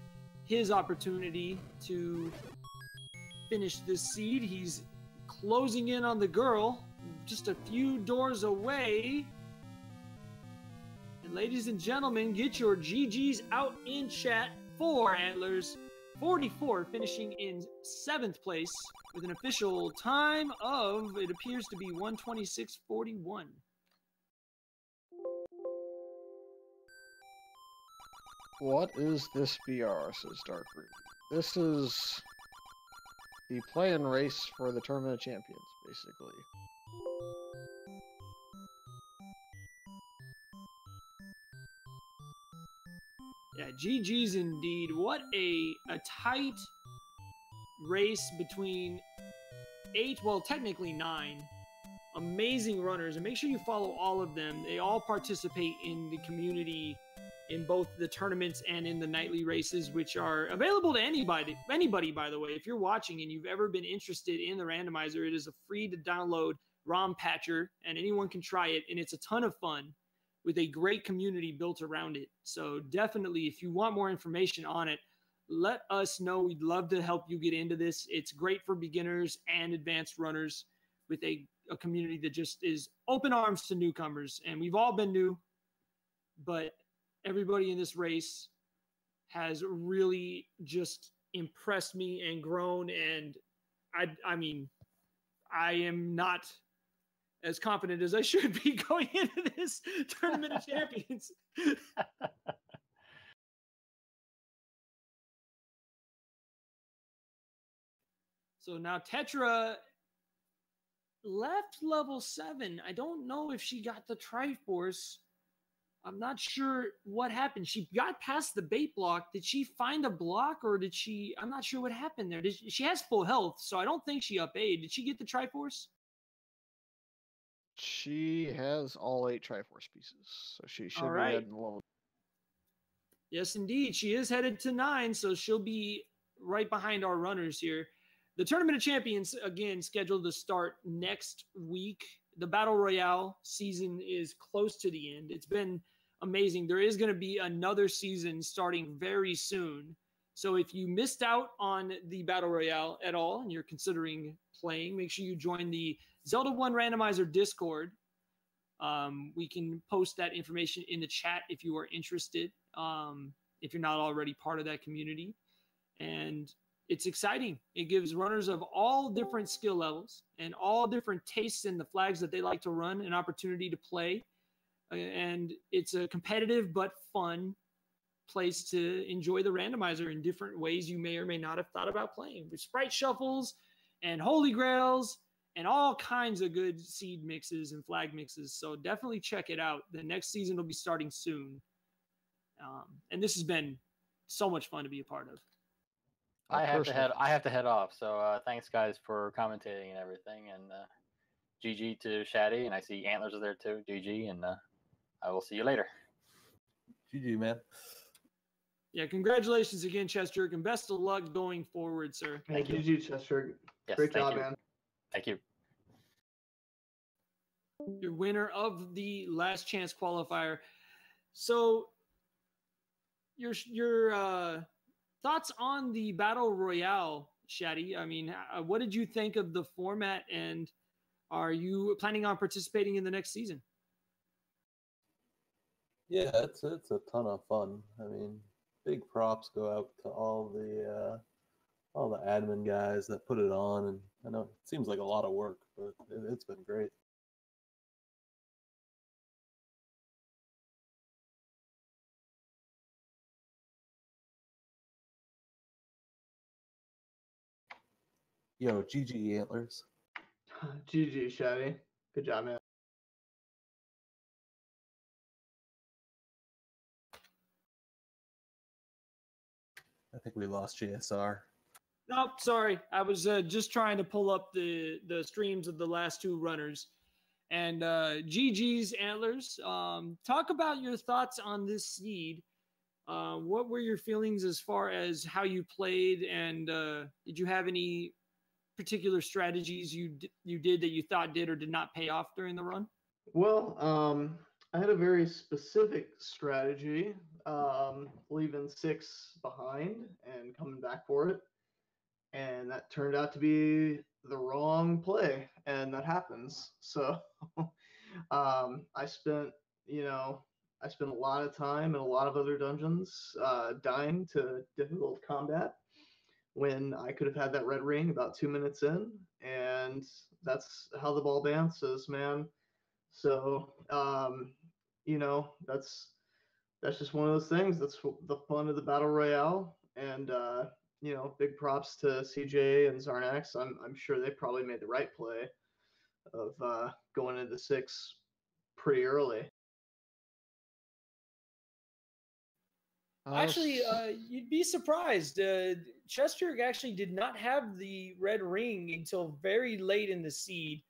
his opportunity to finish this seed. He's closing in on the girl, just a few doors away. And ladies and gentlemen, get your GGs out in chat for Antlers. 44, finishing in 7th place with an official time of, it appears to be 1:26.41. What is this BR, says Dark Ruby. This is the play-in race for the Tournament of Champions, basically. Yeah, GG's indeed. What a tight race between 8, well, technically 9 amazing runners. And make sure you follow all of them. They all participate in the community in both the tournaments and in the nightly races, which are available to anybody, by the way. If you're watching and you've ever been interested in the randomizer, it is a free to download ROM patcher, and anyone can try it, and it's a ton of fun with a great community built around it. So definitely, if you want more information on it, let us know. We'd love to help you get into this. It's great for beginners and advanced runners with a community that just is open arms to newcomers. And we've all been new, but everybody in this race has really just impressed me and grown. And I mean, I am not as confident as I should be going into this Tournament of Champions. So now Tetra left level 7. I don't know if she got the Triforce. I'm not sure what happened. She got past the bait block. Did she find a block, or did she? I'm not sure what happened there. She has full health, so I don't think she up A. Did she get the Triforce? She has all 8 Triforce pieces, so she should All be right. heading level. Yes, indeed. She is headed to 9, so she'll be right behind our runners here. The Tournament of Champions, again, scheduled to start next week. The Battle Royale season is close to the end. It's been amazing. There is going to be another season starting very soon. So if you missed out on the Battle Royale at all and you're considering playing, make sure you join the Zelda 1 Randomizer Discord. We can post that information in the chat if you are interested, if you're not already part of that community. And it's exciting. It gives runners of all different skill levels and all different tastes in the flags that they like to run an opportunity to play. And it's a competitive but fun place to enjoy the randomizer in different ways you may or may not have thought about playing, with sprite shuffles and holy grails and all kinds of good seed mixes and flag mixes. So definitely check it out. The next season will be starting soon. And this has been so much fun to be a part of. I have to head off. So thanks guys for commentating and everything, and GG to Shaddy, and I see Antlers are there too. GG, and I will see you later. GG, man. Yeah, congratulations again, Chester, and best of luck going forward, sir. Thank you, GG, Chester. Yes, Great job, man. Thank you. Your winner of the last chance qualifier. So your thoughts on the Battle Royale, Shaddy? I mean, what did you think of the format, and are you planning on participating in the next season? Yeah, it's a ton of fun. I mean, big props go out to all the admin guys that put it on, and I know it seems like a lot of work, but it's been great. Yo, GG Antlers. GG, Shaddy. Good job, man. I think we lost JSR. No, sorry. I was just trying to pull up the streams of the last 2 runners. And GG's Antlers, talk about your thoughts on this seed. What were your feelings as far as how you played, and did you have any particular strategies you did that you thought did or did not pay off during the run? Well, I had a very specific strategy, leaving 6 behind and coming back for it. And that turned out to be the wrong play, and that happens. So I spent a lot of time in a lot of other dungeons dying to difficult combat when I could have had that red ring about 2 minutes in, and that's how the ball bounces, man. So that's just one of those things. That's the fun of the Battle Royale, and big props to CJ and Zarnax. I'm sure they probably made the right play of going into 6 pretty early. Actually, you'd be surprised. Chester actually did not have the red ring until very late in the seed.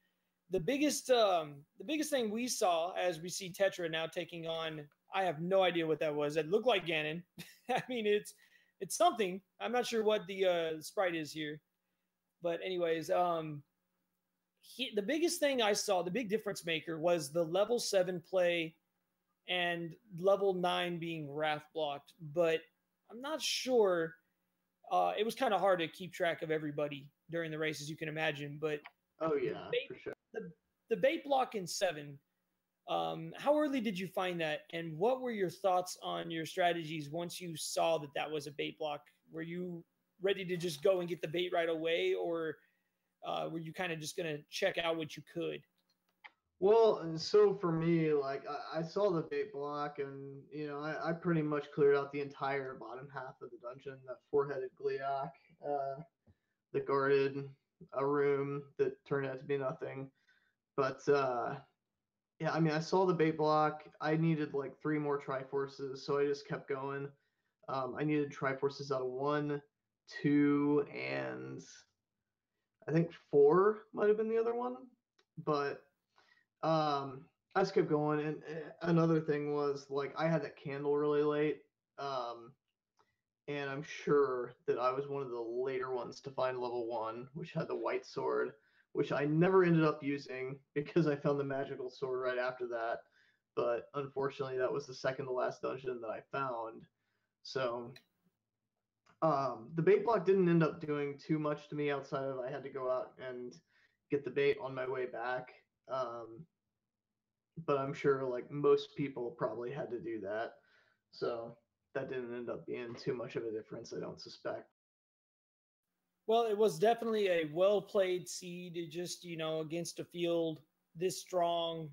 The biggest thing we saw, as we see Tetra now taking on, I have no idea what that was. That looked like Ganon. I mean, it's something. I'm not sure what the sprite is here, but anyways, the biggest thing I saw, the big difference maker, was the level 7 play and level 9 being wrath blocked. But I'm not sure. It was kind of hard to keep track of everybody during the race, as you can imagine. But oh yeah, for sure. The bait block in 7. How early did you find that, and what were your thoughts on your strategies once you saw that was a bait block? Were you ready to just go and get the bait right away, or were you kind of just going to check out what you could? Well, and so for me, like I saw the bait block, and I pretty much cleared out the entire bottom half of the dungeon. That 4-headed Gliok that guarded a room that turned out to be nothing. But yeah, I mean, I saw the bait block. I needed like 3 more Triforces, so I just kept going. I needed Triforces out of 1, 2, and I think 4 might have been the other one. But I just kept going, and another thing was like I had that candle really late, and I'm sure that I was one of the later ones to find level 1, which had the white sword, which I never ended up using because I found the magical sword right after that. But unfortunately, that was the second to last dungeon that I found. So the bait block didn't end up doing too much to me outside of I had to go out and get the bait on my way back. But I'm sure like most people probably had to do that. So that didn't end up being too much of a difference, I don't suspect. Well, it was definitely a well played seed, just, against a field this strong.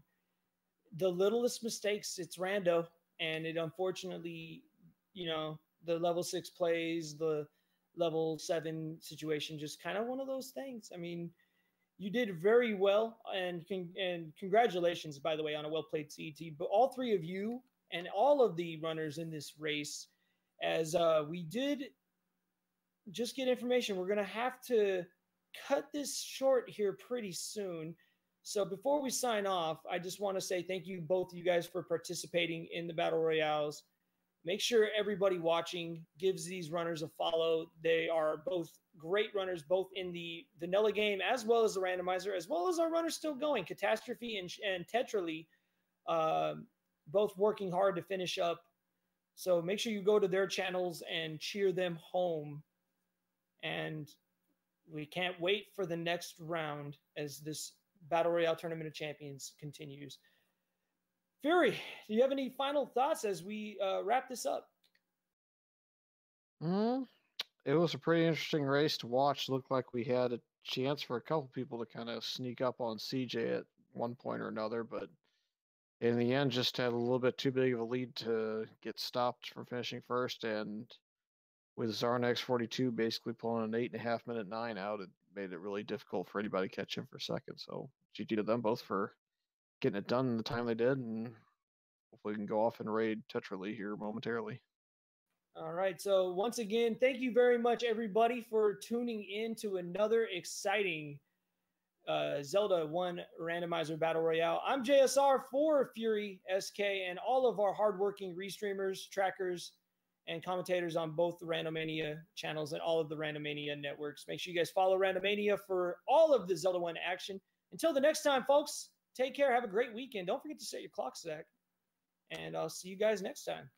The littlest mistakes, it's rando. And it unfortunately, the level 6 plays, the level 7 situation, just kind of one of those things. I mean, you did very well, and congratulations, by the way, on a well played CT. But all three of you and all of the runners in this race, as we did just get information, we're going to have to cut this short here pretty soon. So before we sign off, I just want to say thank you, both of you guys, for participating in the Battle Royales. Make sure everybody watching gives these runners a follow. They are both great runners, both in the vanilla game as well as the randomizer, as well as our runners still going. Catastrophe and Tetrally, both working hard to finish up. So make sure you go to their channels and cheer them home. And we can't wait for the next round as this Battle Royale Tournament of Champions continues. Fury, do you have any final thoughts as we wrap this up? It was a pretty interesting race to watch. Looked like we had a chance for a couple people to kind of sneak up on CJ at one point or another, but in the end, just had a little bit too big of a lead to get stopped from finishing first. And with Zarnex 42 basically pulling an 8.5 minute 9 out, it made it really difficult for anybody to catch him for second. So GG to them both for getting it done in the time they did, and hopefully we can go off and raid Tetrally here momentarily. All right. So once again, thank you very much, everybody, for tuning in to another exciting Zelda 1 Randomizer Battle Royale. I'm JSR for Fury SK and all of our hardworking restreamers, trackers, and commentators on both the Randomania channels and all of the Randomania networks. Make sure you guys follow Randomania for all of the Zelda 1 action. Until the next time, folks, take care. Have a great weekend. Don't forget to set your clock, Zach. And I'll see you guys next time.